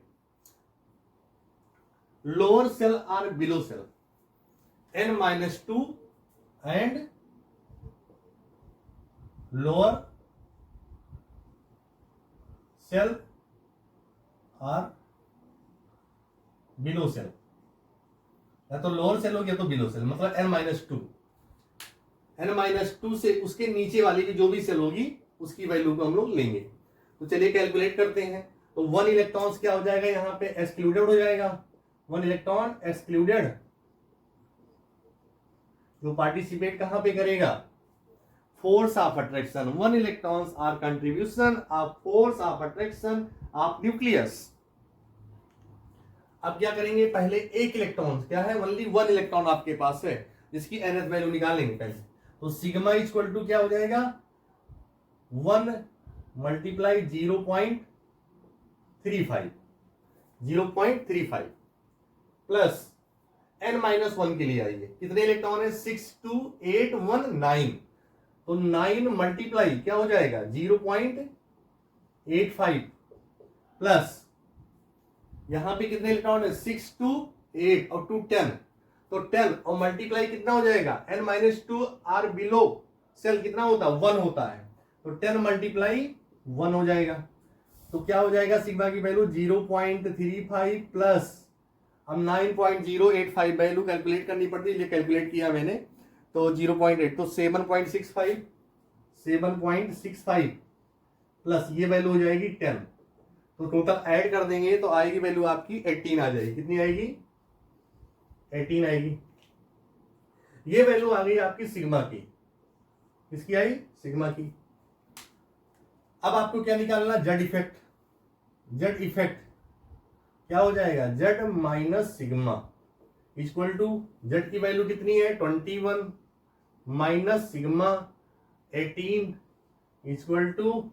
lower shell or below shell, n-2 and lower shell or below shell, या तो लोअर सेल हो गया तो बिलो सेल, मतलब n-2। n-2 से उसके नीचे वाली भी जो भी सेल होगी उसकी वैल्यू को हम लोग लेंगे। तो चलिए कैलकुलेट करते हैं। तो 1 इलेक्ट्रॉन्स क्या हो जाएगा, यहां पे एक्सक्लूडेड हो जाएगा, 1 इलेक्ट्रॉन एक्सक्लूडेड। जो पार्टिसिपेट कहां पे करेगा, force of attraction. 1 electrons or contribution of force of attraction of nucleus. अब क्या करेंगे, पहले एक इलेक्ट्रॉन, क्या है, ओनली 1 इलेक्ट्रॉन आपके पास है, जिसकी nth वैल्यू निकालेंगे पहले। तो सिग्मा इक्वल टू क्या हो जाएगा, 1 मल्टीप्लाई 0.35 प्लस n-1 के लिए आइए, कितने इलेक्ट्रॉन है, 6 2 8 1 9। तो 9 मल्टीप्लाई क्या हो जाएगा, 0.85 प्लस यहां पे कितने इलेक्ट्रॉन है, 6 2 8 और 2 10। तो 10 और मल्टीप्लाई कितना हो जाएगा, n-2 आर बिलो सेल कितना होता है, 1 होता है। तो 10 मल्टीप्लाई 1 हो जाएगा। तो क्या हो जाएगा, सिग्मा की वैल्यू 0.35 प्लस, अब 9.085 वैल्यू कैलकुलेट करनी पड़ती है, इसलिए कैलकुलेट किया मैंने। तो 0.8 तो 7.65 प्लस ये वैल्यू हो जाएगी 10। तो टोटल ऐड कर देंगे तो आएगी वैल्यू आपकी 18 आ जाएगी। कितनी आएगी, 18 आएगी। ये वैल्यू आ गई आपकी सिग्मा की। किसकी आई, सिग्मा की। अब आपको क्या निकालना, जेड इफेक्ट। जेड इफेक्ट क्या हो जाएगा, Z minus sigma equal to, Z की वैल्यू कितनी है, 21 माइनस सिग्मा 18 इक्वल टू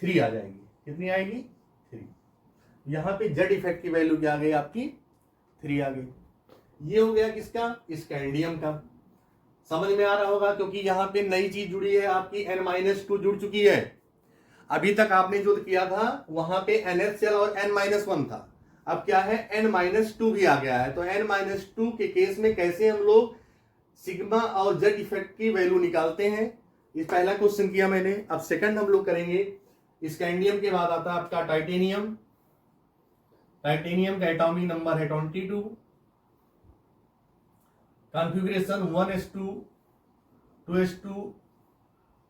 3 आ जाएगी। कितनी आएगी, 3। यहां पे जेड इफेक्ट की वैल्यू क्या आ गई आपकी, 3 आ गई। ये हो गया किसका, स्कैंडियम का। समझ में आ रहा होगा, क्योंकि यहां पे नई चीज जुड़ी है आपकी, n-2 जुड़ चुकी है। अभी तक आपने जो किया था वहां पे nth सेल और n-1 था, अब क्या है, n-2 भी आ गया है। तो n-2 के केस में कैसे हम लोग सिग्मा और जेड इफेक्ट की वैल्यू निकालते हैं, इस पहला क्वेश्चन किया मैंने। अब सेकंड हम लोग करेंगे, स्कैंडियम के बाद आता है आपका टाइटेनियम। टाइटेनियम का एटॉमिक नंबर है 22, configuration 1s2 2s2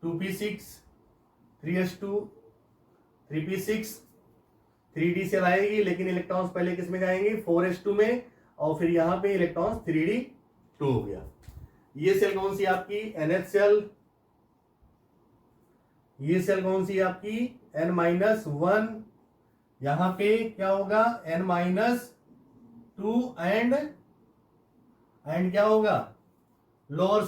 2p6 3s2 3p6 3d cell आएगी, लेकिन इलेक्ट्रॉन्स पहले किस में जाएंगे 4s2 में, और फिर यहां पे इलेक्ट्रॉन्स 3d2 हो गया। ये सेल कौन सी आपकी NH सेल, ये सेल कौन सी आपकी N-1, यहां पे क्या होगा N-2 एंड क्या होगा लोअर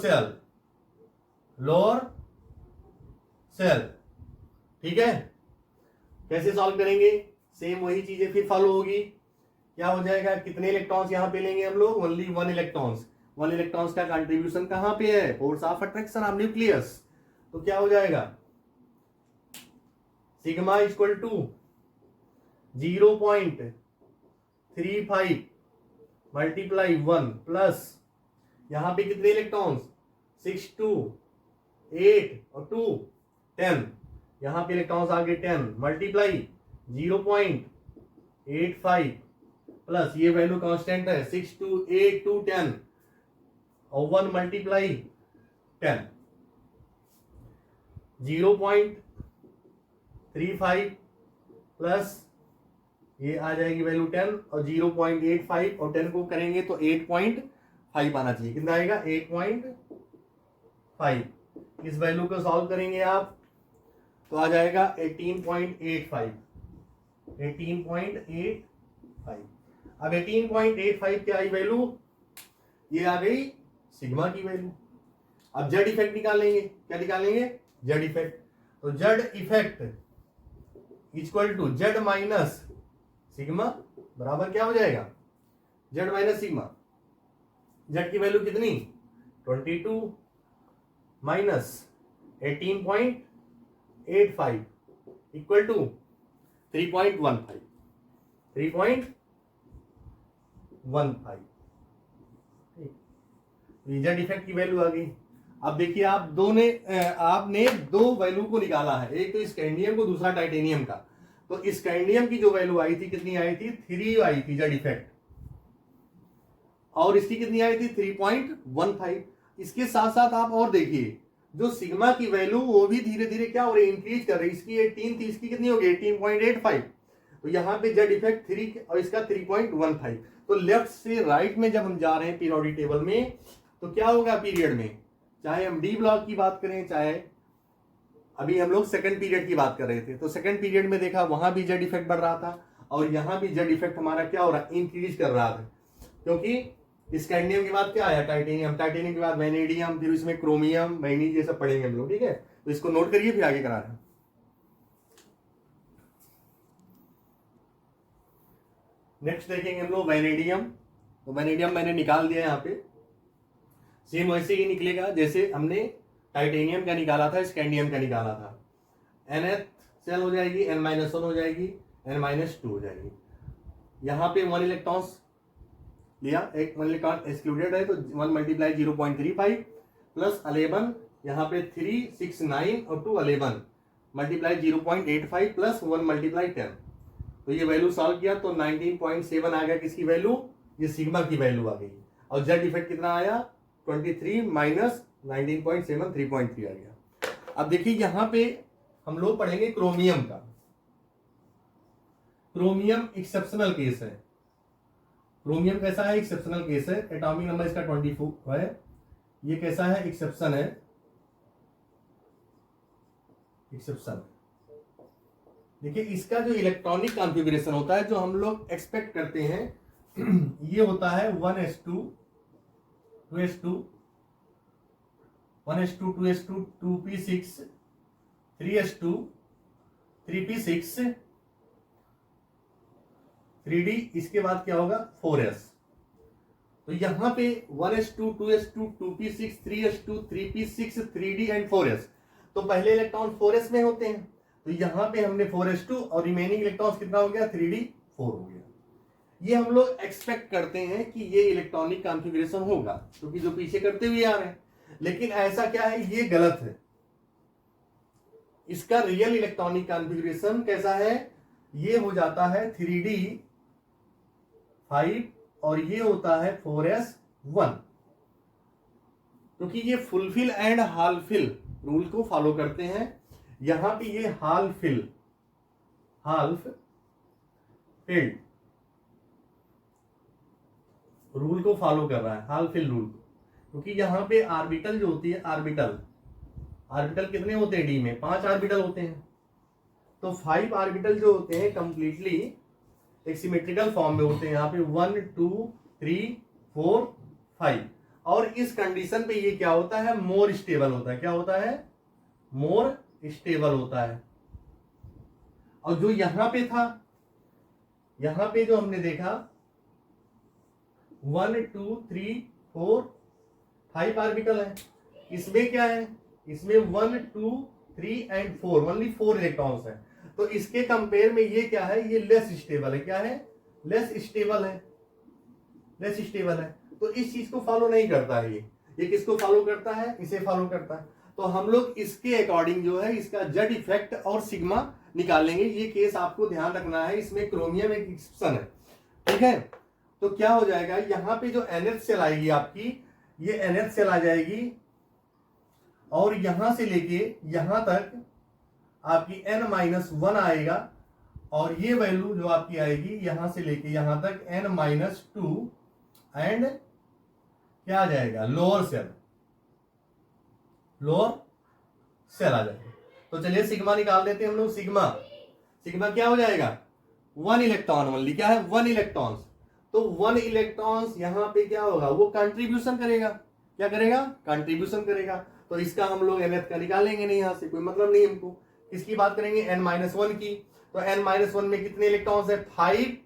सेल। ठीक है, कैसे सॉल्व करेंगे, सेम वही चीजें फिर फॉलो होगी। क्या हो जाएगा, कितने इलेक्ट्रॉन्स यहां पे लेंगे हम लोग, ओनली 1 इलेक्ट्रॉन्स। 1 इलेक्ट्रॉन्स का कंट्रीब्यूशन कहां पे है, force of attraction of nucleus. तो क्या हो जाएगा sigma equal to 0.35 multiply 1 plus यहां पे कितने इलेक्ट्रॉन्स 6 2 8 और 2 10, यहां पे इलेक्ट्रॉन्स आ गए 10 मल्टीप्लाई 0.85 प्लस ये वैल्यू कांस्टेंट है 6 2 8 2 10 और 1 मल्टीप्लाई 10, 0.35 प्लस ये आ जाएगी वैल्यू 10 और 0.85 और 10 को करेंगे तो 8.5 आना चाहिए। कितना आएगा 8.5। इस वैल्यू को सॉल्व करेंगे आप तो आ जाएगा 18.85। अब 18.85 क्या आई वैल्यू, ये आ गई सिग्मा की वैल्यू। अब जेड इफेक्ट निकालेंगे, क्या निकालेंगे जेड इफेक्ट। तो Z effect equal to Z minus sigma बराबर क्या हो जाएगा जेड माइनस सिग्मा। जेड की वैल्यू कितनी 22 minus 18.85 equal to 3.15। Z effect की वैल्यू आ गई। अब देखिए आपने दो वैल्यू को निकाला है, एक तो स्कैंडियम को, दूसरा टाइटेनियम का। तो स्कैंडियम की जो वैल्यू आई थी कितनी आई थी 3 आई थी जेड इफेक्ट, और इसकी कितनी आई थी 3.15। इसके साथ साथ आप और देखिए जो सिग्मा की वैल्यू वो भी धीरे धीरे क्या हो रही है इंक्रीज कर रही है। इसकी 18 थी, इसकी कितनी हो गई 18.85। तो यहाँ पे जेड इफेक्ट 3 और इसका 3.15। तो लेफ्ट से राइट में जब हम जा रहे हैं पीरियोडिक टेबल में तो क्या होगा पीरियड में, चाहे हम डी ब्लॉक की बात करें, चाहे अभी हम लोग सेकंड पीरियड की बात कर रहे थे, तो सेकंड पीरियड में देखा वहां भी जेड इफेक्ट बढ़ रहा था और यहां भी जेड इफेक्ट हमारा क्या हो रहा है इंक्रीज कर रहा था। क्योंकि स्कैंडियम के बाद क्या आया टाइटेनियम, टाइटेनियम के बाद वैनेडियम, फिर इसमें क्रोमियम मैग्नीज ये सब पढ़ेंगे हम लोग। ठीक है, तो इसको नोट करिए फिर आगे करा रहे हैं। नेक्स्ट देखेंगे हम लोग वैनेडियम। तो वैनेडियम मैंने निकाल दिया यहाँ पे, सेम वैसे ही निकलेगा जैसे हमने टाइटेनियम का निकाला था, स्कैंडियम का निकाला था। nth सेल हो जाएगी, n-1 हो जाएगी, n-2 हो जाएगी। यहाँ पे 1 इलेक्ट्रॉन्स लिया, एक 1 इलेक्ट्रॉन एक्सक्लूडेड है तो 1 मल्टीप्लाई 0.35 प्लस 11, यहाँ पे 3 6 9 और 2 11 मल्टीप्लाई 0.85 प्लस 1 मल्टीप्लाई 10। तो ये वैल्यू सॉल्व किया तो 19.7 आ गया, किसकी वैल्यू, ये सिग्मा की वैल्यू आ गई। और जेड इफेक्ट कितना आया 23 माइनस 19.7 3.3 आ गया। अब देखिए यहां पे हम लोग पढ़ेंगे क्रोमियम का। क्रोमियम एक्सेप्शनल केस है। क्रोमियम कैसा है, एक्सेप्शनल केस है। एटॉमिक नंबर इसका 24 है। ये कैसा है, एक्सेप्शन है, एक्सेप्शन। देखिए इसका जो इलेक्ट्रॉनिक कॉन्फ़िगरेशन होता है जो हम लोग एक्सपेक्ट करते हैं ये होता है 1s2 2s2 1s2 2s2 2p6 3s2 3p6 3d, इसके बाद क्या होगा 4s। तो यहां पे 1s2 2s2 2p6 3s2 3p6 3d and 4s। तो पहले इलेक्ट्रॉन 4s में होते हैं, तो यहां पे हमने 4s2 और रिमेनिंग इलेक्ट्रॉन्स कितना हो गया 3d 4 हो गया। ये हम लोग एक्सपेक्ट करते हैं कि ये इलेक्ट्रॉनिक कॉन्फ़िगरेशन होगा क्योंकि जो पीछे करते हुए आ रहे हैं, लेकिन ऐसा क्या है, ये गलत है। इसका रियल इलेक्ट्रॉनिक कॉन्फ़िगरेशन कैसा है, ये हो जाता है 3d 5 और ये होता है 4s 1, क्योंकि ये फुलफिल एंड हालफिल रूल को फॉलो करते हैं। यहां पे ये हाल्फ फिल्ड रूल को फॉलो कर रहा है, हाल्फ फिल्ड रूल, क्योंकि यहाँ पे आर्बिटल जो होती है, आर्बिटल कितने होते हैं डी में? 5 आर्बिटल होते हैं। तो 5 आर्बिटल जो होते हैं कंप्लीटली एक सिमेट्रिकल फॉर्म में होते हैं। यहाँ पे 1 2 3 4 5। और इस कंडीशन पे ये क्या होता है? मोर स्टेबल होता है। क्या होता है? मोर स्टेबल होता है। और जो यहां पे था, यहां पे जो हमने देखा 1 2 3 4 5 आर्बिटल है, इसमें क्या है? इसमें 1 2 3 एंड 4, ओनली 4 इलेक्ट्रॉन्स है। तो इसके कंपेयर में ये क्या है? ये लेस स्टेबल है। क्या है? लेस स्टेबल है। तो इस चीज को फॉलो नहीं करता है ये किसको फॉलो करता है? इसे फॉलो करता है। तो हम लोग इसके अकॉर्डिंग जो है इसका जेड इफेक्ट और सिग्मा निकालेंगे। ये केस आपको ध्यान रखना है, इसमें क्रोमियम एक एक्सेप्शन है, ठीक है। तो क्या हो जाएगा? यहां पे जो nth सेल आएगी आपकी, ये nth सेल आ जाएगी और यहां से लेके यहां तक आपकी n-1 आएगा। और ये वैल्यू जो आपकी आएगी यहां से लेके यहां तक n-2 एंड क्या आ जाएगा? लोअर सेल आ जाएगा। तो चलिए सिग्मा निकाल देते हैं हम लोग। सिग्मा क्या हो जाएगा? 1 इलेक्ट्रॉन ओनली। क्या है? 1 इलेक्ट्रॉन। तो 1 इलेक्ट्रॉन्स यहां पे क्या होगा? वो कंट्रीब्यूशन करेगा। क्या करेगा? कंट्रीब्यूशन करेगा। तो इसका हम लोग nth का निकालेंगे नहीं, यहां से कोई मतलब नहीं हमको। किसकी बात करेंगे? n-1 की। तो n-1 में कितने इलेक्ट्रॉन्स है? 5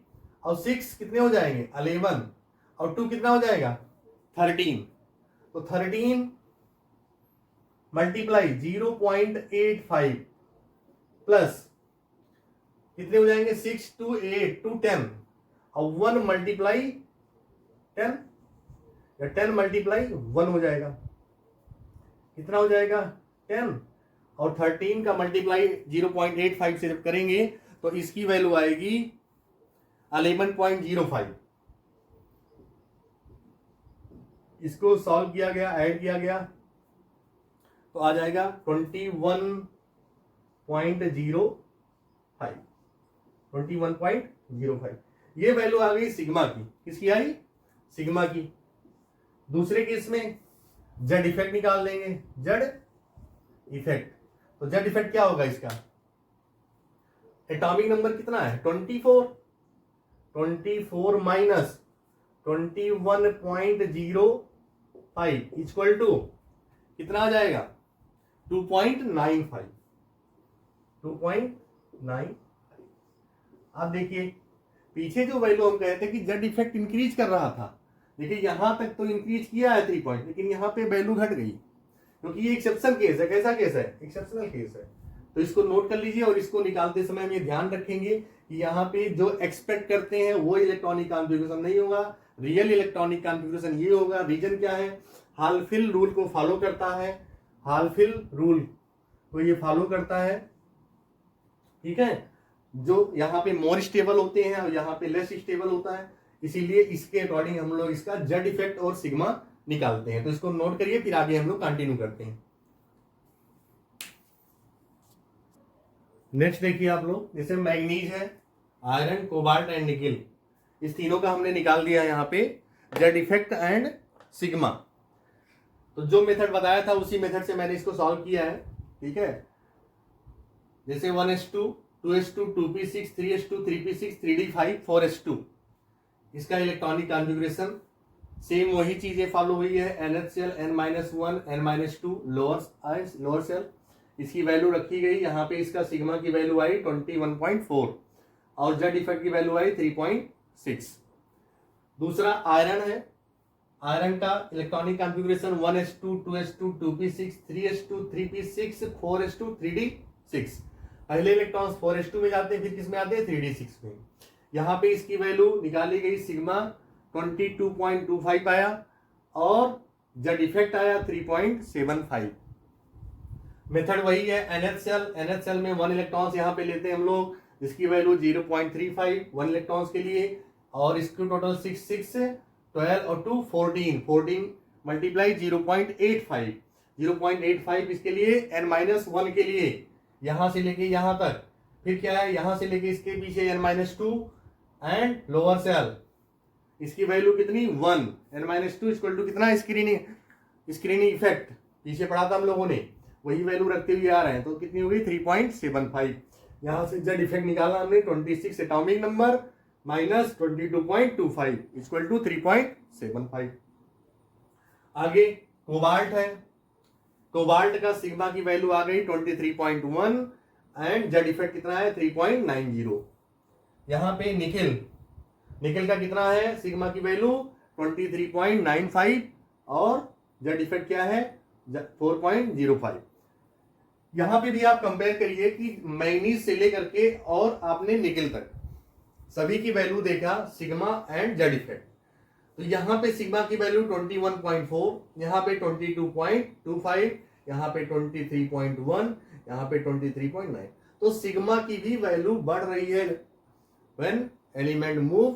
और 6 कितने हो जाएंगे? 11 और 2 कितना हो जाएगा? 13। तो 13 मल्टीप्लाई 0.85 प्लस कितने हो जाएंगे? 6 2 8 2 10 और 1 मल्टीप्लाई 10 या 10 मल्टीप्लाई 1 हो जाएगा। कितना हो जाएगा? 10। और 13 का मल्टीप्लाई 0.85 से जब करेंगे तो इसकी वैल्यू आएगी 11.05। इसको सॉल्व किया गया, ऐड किया गया तो आ जाएगा 21.05। ये वैल्यू आ गई सिग्मा की। किसकी आई? सिग्मा की। दूसरे केस में जेड इफेक्ट निकाल लेंगे। जेड इफेक्ट, तो जेड इफेक्ट क्या होगा इसका? एटॉमिक नंबर कितना है? 24 माइनस 21.05 इक्वल टू कितना आ जाएगा? 2.95। आप देखिए पीछे जो वैल्यू हम कहते हैं कि जेड इफेक्ट इंक्रीज कर रहा था, देखिए यहां तक तो इंक्रीज किया है 3 पॉइंट, लेकिन यहां पे वैल्यू घट गई क्योंकि ये एक्सेप्शन केस है। कैसा केस है? एक्सेप्शनल केस है। तो इसको नोट कर लीजिए और इसको निकालते समय हम ये ध्यान रखेंगे कि यहाँ पे जो एक्सपेक्ट करते हैं वो इलेक्ट्रॉनिक कॉन्फ़िगरेशन नहीं होगा, रियल इलेक्ट्रॉनिक कॉन्फ़िगरेशन ये होगा। रीजन क्या है? हाल्फ-फिल रूल को फॉलो करता है। हाल्फ-फिल रूल को ये फॉलो करता है, ठीक है। जो यहाँ पे मोर स्टेबल होते हैं और यहाँ पे लेस स्टेबल होता है, इसीलिए इसके अकॉर्डिंग हम लोग इसका जेड इफेक्ट और सिग्मा निकालते हैं। तो इसको नोट करिए, फिर आगे हम लोग कंटिन्यू करते हैं। नेक्स्ट देखिए आप लोग, जैसे मैग्नीज है, आयरन, कोबाल्ट एंड निकिल, इस तीनों का हमने निकाल दिया यहाँ पे जेड इफेक्ट एंड सिग्मा। तो जो मेथड बताया था उसी मेथड से मैंने इसको सॉल्व किया है, ठीक है। जैसे 1s2 2s2 2p6 3s2 3p6 3d5 4s2, इसका इलेक्ट्रॉनिक कॉन्फ़िगरेशन सेम वही चीजें फॉलो हुई है। nth shell n-1 n-2 lower shell, इसकी वैल्यू रखी गई यहाँ पे। इसका सिग्मा की वैल्यू आई 21.4 और जेड इफेक्ट की वैल्यू आई 3.6। दूसरा आयरन है, आयरन का electronic configuration 1s2 2s2 2p6 3s2 3p6 4s2 3d6। पहले इलेक्ट्रॉन्स 4s2 में जाते हैं, फिर किस में आते हैं? 3d6 में। यहाँ पे इसकी वैल्यू निकाली गई, सिग्मा 22.25 आया और जेड इफेक्ट आया 3.75। मेथड वही है। nth सेल में 1 इलेक्ट्रॉन्स यहाँ पे लेते हैं हम लोग, जिसकी वैल्यू 0.35 1 इलेक्ट्रॉन्स के लिए, और इसको टोटल 6 6 12 और 2 14 मल्टीप्लाई 0.85 0.85 इसके लिए n-1 के लिए, यहां से लेके यहां तक। फिर क्या है, यहां से लेके इसके पीछे n-2 एंड लोअर सेल, इसकी वैल्यू कितनी 1, n-2 इक्वल टू कितना, स्क्रीनिंग इफेक्ट पीछे पढ़ा था हम लोगों ने, वही वैल्यू रखते हुए आ रहे हैं। तो कितनी होगी 3.75। यहां से जेड इफेक्ट निकाला हमने 26 atomic number minus 22.25 equal to 3.75। आगे कोबाल्ट है, कोबाल्ट का सिग्मा की वैल्यू आ गई 23.1 एंड जेड इफेक्ट कितना है 3.90। यहां पे निकेल, निकेल का कितना है सिग्मा की वैल्यू 23.95 और जेड इफेक्ट क्या है 4.05। यहां पे भी आप कंपेयर करिए कि मैग्नीज से लेकर के और आपने निकेल तक सभी की वैल्यू देखा सिग्मा एंड जेड इफेक्ट। तो यहां पे सिग्मा की वैल्यू 21.4, यहां पे 22.25, यहां पे 23.1, यहां पे 23.9। तो सिग्मा की भी वैल्यू बढ़ रही है when element move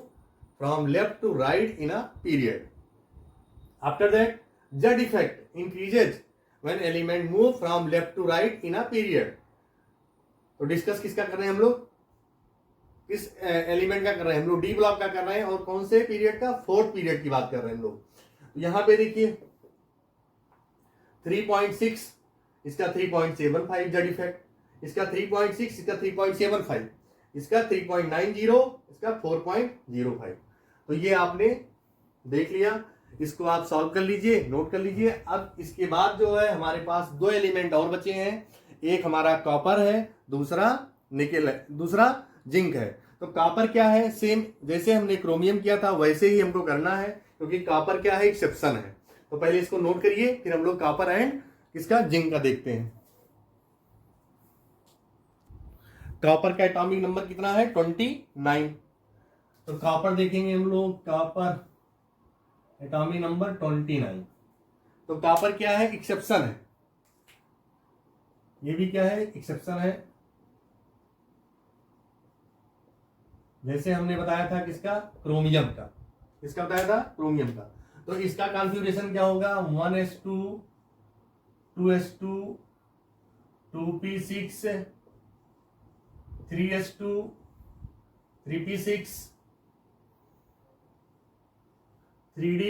from left to right in a period. After that Z effect increases when element move from left to right in a period. तो डिस्कस किसका कर रहे हैं हम लोग, किस एलिमेंट का कर रहे हैं हम लोग, डी ब्लॉक का कर रहे हैं, और कौन से पीरियड का, फोर्थ पीरियड की बात कर रहे हैं हम लोग। यहां पे देखिए 3.6 इसका 3.75 जेड इफेक्ट, इसका 3.6 इसका 3.75, इसका 3.90, इसका 4.05। तो ये आपने देख लिया, इसको आप सॉल्व कर लीजिए, नोट कर लीजिए। अब इसके बाद जो है हमारे पास दो एलिमेंट और बचे हैं, एक हमारा कॉपर है, दूसरा निकेल है, दूसरा जिंक है। तो कॉपर क्या है, सेम जैसे हमने क्रोमियम किया था वैसे ही हमको करना है, क्योंकि कॉपर क्या है एक्सेप्शन है। तो पहले इसको नोट करिए, फिर हम लोग कॉपर एंड इसका जिंक का देखते हैं। कॉपर का एटॉमिक नंबर कितना है 29। तो कॉपर देखेंगे हम लोग, कॉपर एटॉमिक नंबर 29। तो कॉपर क्या है एक्सेप्शन है, ये भी क्या है एक्सेप्शन है, जैसे हमने बताया था किसका, क्रोमियम का, किसका बताया था क्रोमियम का। तो इसका कॉन्फ़िगरेशन क्या होगा 1s2 2s2 2p6 3s2 3p6 3d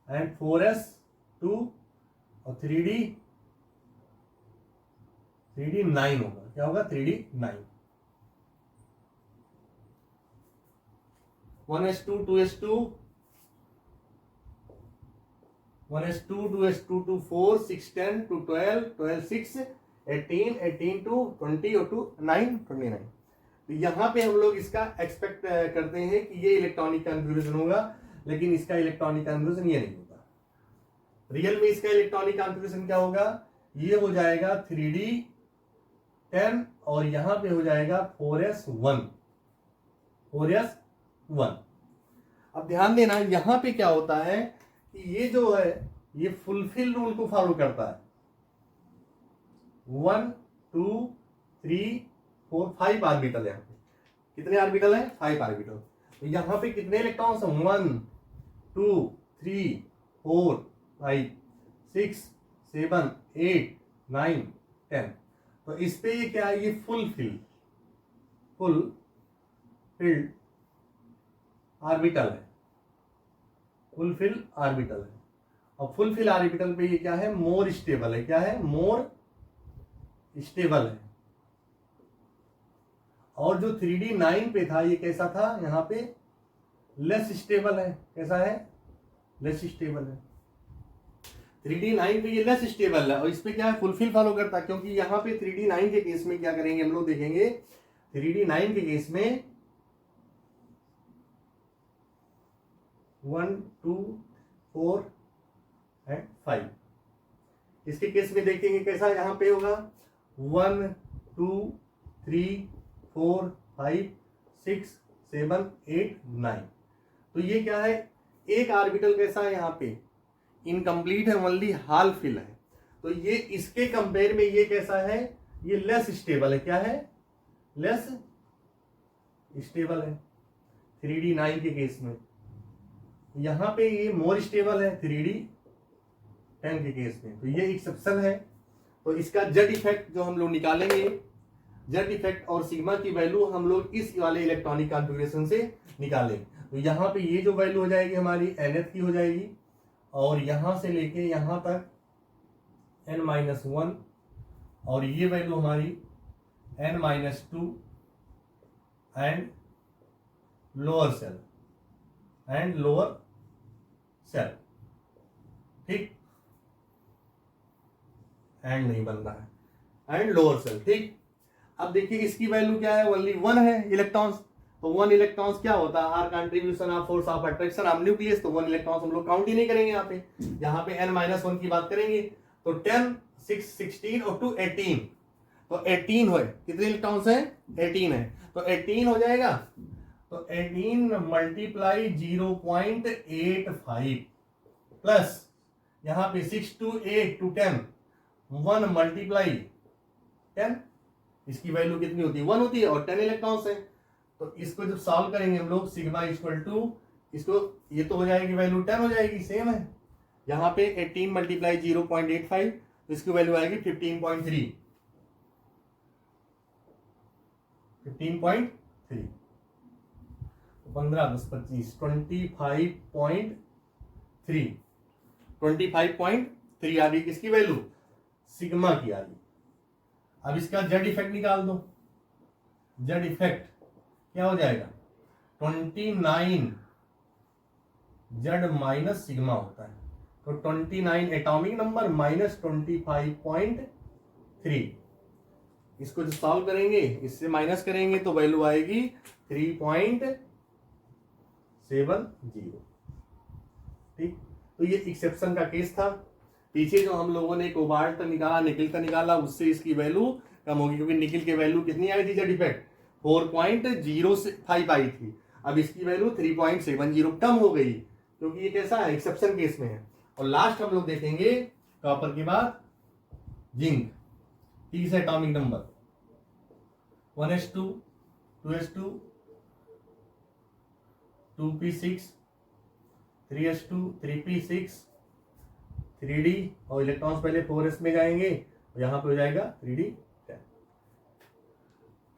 and 4s2 और 3d 9 होगा, क्या होगा 3d 9। 1s2 2s2 1s2 2s2 to 4 6 10 to 12 12 6 18 18 to 20 और to 9 29। तो यहाँ पे हम लोग इसका एक्सपेक्ट करते हैं कि ये इलेक्ट्रॉनिक कॉन्फ़िगरेशन होगा, लेकिन इसका इलेक्ट्रॉनिक कॉन्फ़िगरेशन ये नहीं होता। रियल में इसका इलेक्ट्रॉनिक कॉन्फ़िगरेशन क्या होगा, ये हो जाएगा 3d 10 और यहाँ पे हो जाएगा 4s1 4s1। अब ध्यान देना यहां पे क्या होता है कि ये जो है ये फुलफिल रूल को फॉलो करता है। 1 2 3 4 5 ऑर्बिटल है, यहाँ पे कितने ऑर्बिटल है 5 ऑर्बिटल। तो यहाँ पे कितने इलेक्ट्रॉन्स हैं 1 2 3 4 5 6 7 8 9 10। तो इस पे ये क्या है, ये फुलफिल्ड ऑर्बिटल है, फुलफिल ऑर्बिटल है। और फुलफिल ऑर्बिटल पे ये क्या है मोर स्टेबल है, क्या है मोर स्टेबल है। और जो 3d 9 पे था ये कैसा था, यहाँ पे लेस स्टेबल है, कैसा है लेस स्टेबल है। 3d 9 पे ये लेस स्टेबल है और इस पे क्या है फुलफिल फॉलो करता है, क्योंकि यहाँ पे 3d 9 के केस में क्या करेंगे हम लोग देखेंगे, 3d 9 के केस में 1 2 4 एंड 5, इसके केस में देखेंगे कैसा यहाँ पे होगा 1 2 3 4 5 6 7 8 9। तो ये क्या है एक ऑर्बिटल कैसा है यहाँ पे इनकम्प्लीट है, ओनली हाल फिल है। तो ये इसके कंपेयर में ये कैसा है, ये लेस स्टेबल है, क्या है लेस स्टेबल है 3d 9 के केस में। यहाँ पे ये मोर स्टेबल है 3d 10 के केस में, तो ये एक्सेप्शन है। तो इसका जेड इफेक्ट जो हम लोग निकालेंगे, जेड इफेक्ट और सिग्मा की वैल्यू हम लोग इस वाले इलेक्ट्रॉनिक कॉन्फ़िगरेशन से निकालेंगे। तो यहाँ पे ये जो वैल्यू हो जाएगी हमारी nth की हो जाएगी, और यहां से लेके यहां तक n-1, और ये वैल्यू हमारी n-2 एंड लोअर सेल, ठीक, एंड नहीं बन रहा है, एंड लोअर सेल, ठीक। अब देखिए इसकी वैल्यू क्या है, ओनली 1 है इलेक्ट्रॉन्स। तो 1 इलेक्ट्रॉन्स क्या होता है, or contribution of force of attraction of nucleus. तो 1 इलेक्ट्रॉन्स हम लोग काउंट ही नहीं करेंगे यहाँ पे n-1 की बात करेंगे। तो 10, 6, 16 और 2 18, तो 18 है, कितने इलेक्ट्रॉन्स हैं, 18 है, तो 18 हो जाएगा। तो 18 मल्टीप्लाई 0.85 प्लस यहाँ पे 6 to 8 to 10, 1 मल्टीप्लाई 10, इसकी वैल्यू कितनी होती है, 1 होती है, और 10 इलेक्ट्रॉन्स है। तो इसको जब सॉल्व करेंगे हम लोग, सिग्मा इक्वल टू इसको, ये तो हो जाएगी वैल्यू 10 हो जाएगी, सेम है। यहाँ पे 18 मल्टीप्लाई 0.85, तो इसकी वैल्यू आएगी 15.3, 15.3, 15 10 25, 25.3 आ गई किसकी वैल्यू, सिग्मा की आ गई। अब इसका जेड इफेक्ट निकाल दो, जेड इफेक्ट क्या हो जाएगा, 29 जेड माइनस सिग्मा होता है, तो 29 एटॉमिक नंबर माइनस 25.3, इसको जो सॉल्व करेंगे इससे माइनस करेंगे तो वैल्यू आएगी 3.70, ठीक। तो ये एक्सेप्शन का केस था। पीछे जो हम लोगों ने कोबाल्ट निकाला, निकिल का निकाला, उससे इसकी वैल्यू कम होगी, क्योंकि निकिल की वैल्यू कितनी आई थी जेड इफेक्ट, 4.05 आई थी। अब इसकी वैल्यू 3.70 कम हो गई, क्योंकि ये कैसा है, एक्सेप्शन केस में है। और लास्ट हम लोग देखेंगे कॉपर के बाद zinc, 30 atomic number, 1s2, 2s2, 2p6, 3s2, 3p6, 3d, और इलेक्ट्रॉन्स पहले 4s में जाएंगे, और यहां पे हो जाएगा 3d,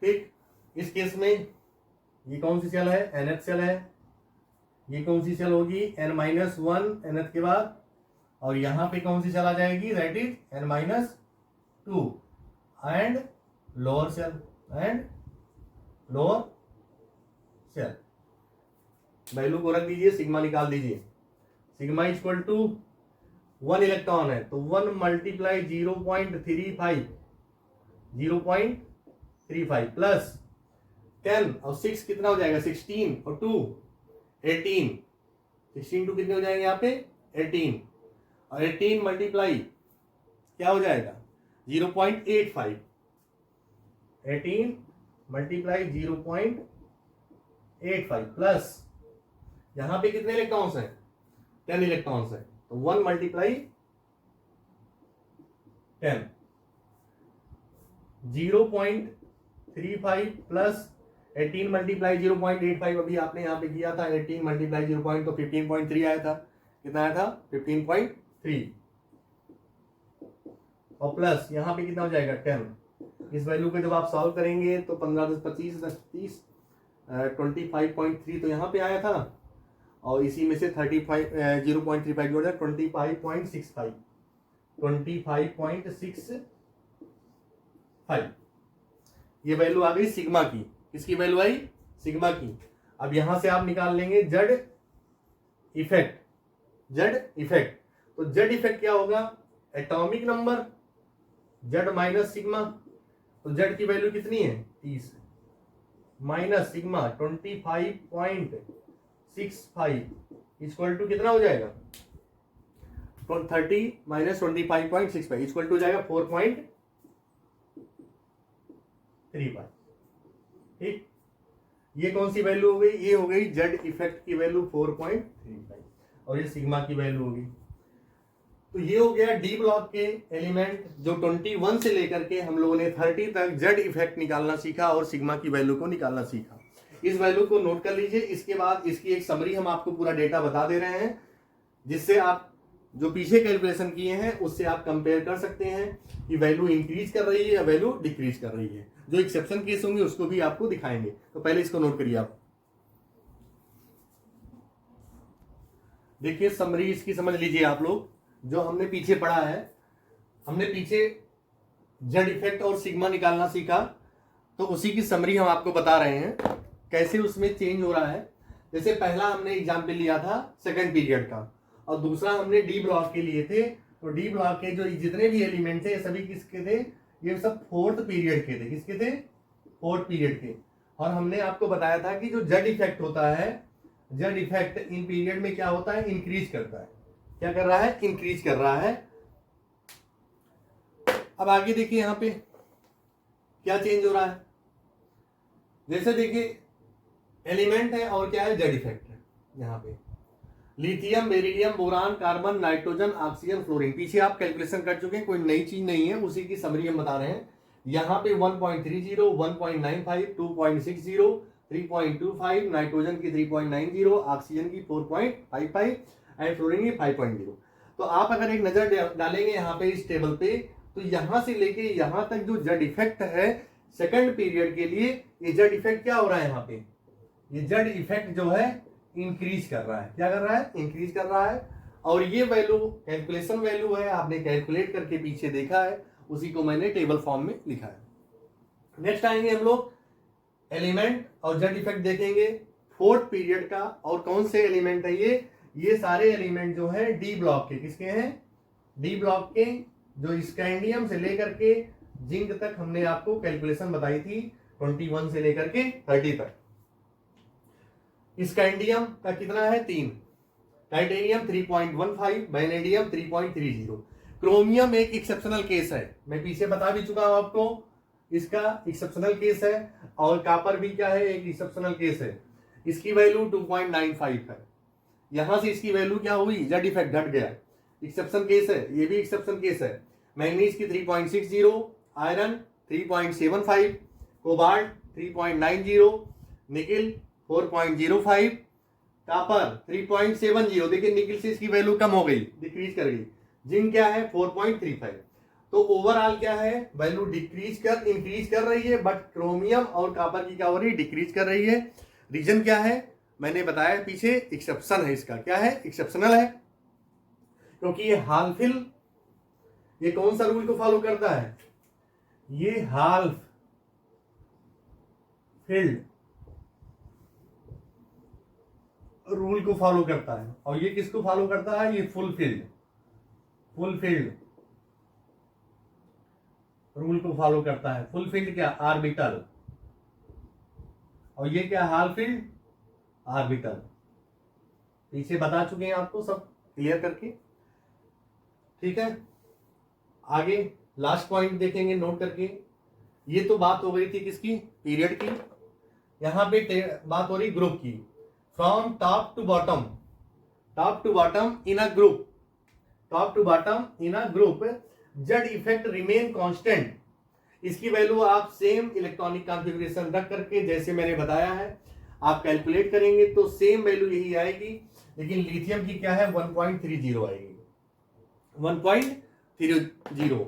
ठीक। इस केस में ये कौन सी सेल है, nth सेल है, ये कौन सी सेल होगी, n-1 nth के बाद, और यहां पे कौन सी सेल आ जाएगी, that is n-2 and lower shell, value को रख दीजिए, सिग्मा निकाल दीजिए। सिग्मा इक्वल टू 1 इलेक्ट्रॉन है, तो 1 मल्टीप्लाई 0.35 प्लस 10 और 6 कितना हो जाएगा, 16 और 2 18, 16 2 कितने हो जाएंगे यहाँ पे 18, और 18 मल्टीप्लाई क्या हो जाएगा 0.85, 18 मल्टीप्लाई 0.85 प्लस यहां पे कितने इलेक्ट्रॉन्स हैं, 10 इलेक्ट्रॉन्स हैं, तो 1 मल्टीप्लाई 10, 0.35 प्लस 18 मल्टीप्लाई 0.85, अभी आपने यहां पे किया था 18 मल्टीप्लाई 0. तो 15.3 आया था, कितना आया था 15.3, और प्लस यहां पे कितना हो जाएगा 10। इस वैल्यू को जब आप सॉल्व करेंगे तो 15 10 25 10 30 25.3 तो यहाँ पे आया था, और इसी में से 0.35 जोड़ा 25.65, 25.65 ये वैल्यू आ गई सिग्मा की। किसकी वैल्यू आई, सिग्मा की। अब यहां से आप निकाल लेंगे जेड इफेक्ट, तो जेड इफेक्ट क्या होगा, atomic number Z minus sigma, तो जेड की वैल्यू कितनी है 30 माइनस सिग्मा 25.65 इक्वल टू कितना हो जाएगा 30 माइनस 25.65 इक्वल टू हो जाएगा 4.35, ठीक। ये कौन सी वैल्यू हो गई, ये हो गई जेड इफेक्ट की वैल्यू 4.35, और ये सिग्मा की वैल्यू होगी। तो ये हो गया डी ब्लॉक के एलिमेंट, जो 21 से लेकर के हम लोगों ने 30 तक जेड इफेक्ट निकालना सीखा और सिग्मा की वैल्यू को निकालना सीखा। इस वैल्यू को नोट कर लीजिए। इसके बाद इसकी एक समरी हम आपको पूरा डेटा बता दे रहे हैं, जिससे आप जो पीछे कैलकुलेशन किए हैं उससे आप कंपेयर कर सकते हैं कि वैल्यू इंक्रीज कर रही है या वैल्यू डिक्रीज कर रही है। जो एक्सेप्शन केस होंगे उसको भी आपको दिखाएंगे, तो पहले इसको नोट करिए आप। देखिए समरी इसकी समझ लीजिए आप लोग, जो हमने पीछे पढ़ा है, हमने पीछे जेड इफेक्ट और सिग्मा निकालना सीखा, तो उसी की समरी हम आपको बता रहे हैं कैसे उसमें चेंज हो रहा है। जैसे पहला हमने एग्जाम्पल लिया था सेकंड पीरियड का, और दूसरा हमने डी ब्लॉक के लिए थे। तो डी ब्लॉक के जो जितने भी एलिमेंट थे ये सभी किसके थे, ये सब फोर्थ पीरियड के थे। किसके थे, फोर्थ पीरियड के। और हमने आपको बताया था कि जो जेड इफेक्ट होता है, जेड इफेक्ट इन पीरियड में क्या होता है, इंक्रीज करता है। क्या कर रहा है, इंक्रीज कर रहा है। अब आगे देखिए यहां पे क्या चेंज हो रहा है। जैसे देखिए एलिमेंट है और क्या है, जेड इफेक्ट है। यहाँ पे lithium, beryllium, boron, carbon, nitrogen, oxygen, fluorine, पीछे आप कैलकुलेशन कर चुके हैं, कोई नई चीज नहीं है, उसी की समरी हम बता रहे हैं। यहाँ पे 1.30, 1.95, 2.60, 3.25, नाइट्रोजन की 3.90, ऑक्सीजन की 4.55 एंड फ्लोरीन की 5.0। तो आप अगर एक नजर डालेंगे यहाँ पे इस टेबल पे, तो यहां से लेके यहां तक जो जेड इफेक्ट है सेकंड पीरियड के लिए, ये जेड इफेक्ट क्या हो रहा है यहाँ पे, ये जेड इफेक्ट जो है इंक्रीज कर रहा है। क्या कर रहा है, इंक्रीज कर रहा है। और ये वैल्यू कैलकुलेशन वैल्यू है, आपने कैलकुलेट करके पीछे देखा है, उसी को मैंने टेबल फॉर्म में लिखा है। नेक्स्ट आएंगे हम लोग एलिमेंट और जेड इफेक्ट देखेंगे फोर्थ पीरियड का। और कौन से एलिमेंट है ये सारे एलिमेंट जो है डी ब्लॉक के। किसके हैं, डी ब्लॉक के, जो स्कैंडियम से लेकर के जिंक तक हमने आपको कैलकुलेशन बताई थी, 21 से लेकर के 30 तक। स्कैंडियम का कितना है, 3, टाइटेनियम 3.15, वैनेडियम 3.30। क्रोमियम एक एक्सेप्शनल केस है, मैं पीछे बता भी चुका हूं आपको, इसका एक्सेप्शनल केस है। और कॉपर भी क्या है, एक एक्सेप्शनल केस है, इसकी वैल्यू 2.95 है। यहां से इसकी वैल्यू क्या हुई, जेड इफेक्ट घट गया, एक्सेप्शन केस है, ये भी एक्सेप्शन केस है। मैग्नीज की 3.60, आयरन 3.75, कोबाल्ट 3.90, निकिल 4.05, कॉपर 3.70। देखिए निकिल से इसकी वैल्यू कम हो गई, डिक्रीज कर गई। जिंक क्या है 4.35। तो ओवरऑल क्या है, वैल्यू इंक्रीज कर रही है, बट क्रोमियम और कॉपर की क्या हो रही है, डिक्रीज कर रही है। रीजन क्या है, मैंने बताया पीछे, एक्सेप्शन है इसका। क्या है, एक्सेप्शनल है, क्योंकि ये हाल फिल, ये कौन सा रूल को फॉलो करता है, ये हाल्फ फिल्ड रूल को फॉलो करता है। और ये किसको फॉलो करता है, ये फुल फिल्ड रूल को फॉलो करता है। फुल फिल्ड क्या, ऑर्बिटल, और ये क्या, हाल फिल्ड ऑर्बिटल। पीछे बता चुके हैं आपको सब क्लियर करके, ठीक है। आगे लास्ट पॉइंट देखेंगे नोट करके। ये तो बात हो गई थी किसकी, पीरियड की। यहां पे बात हो रही ग्रुप की, from top to bottom in a group, Z effect remain constant. इसकी वैल्यू आप सेम इलेक्ट्रॉनिक कॉन्फ़िगरेशन रख करके, जैसे मैंने बताया है, आप कैलकुलेट करेंगे तो सेम वैल्यू यही आएगी। लेकिन लिथियम की क्या है, 1.30 आएगी, 1.30।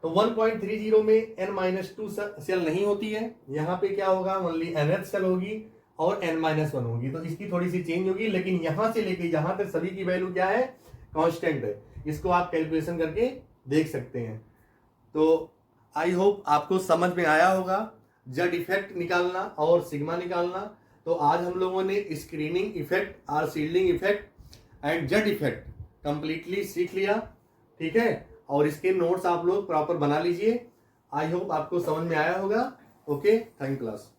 तो 1.30 में n-2 सेल नहीं होती है, यहां पे क्या होगा, ओनली nth सेल होगी और n-1 होगी। तो इसकी थोड़ी सी चेंज होगी, लेकिन यहां से लेके यहां तक सभी की वैल्यू क्या है, कांस्टेंट है। इसको आप कैलकुलेशन करके देख सकते हैं। तो आई होप आपको समझ में आया होगा जेड इफेक्ट निकालना और सिग्मा निकालना। तो आज हम लोगों ने स्क्रीनिंग इफेक्ट और shielding effect and Z effect completely सीख लिया, ठीक है। और इसके नोट्स आप लोग प्रॉपर बना लीजिए। आई होप आपको समझ में आया होगा। Okay, thank class.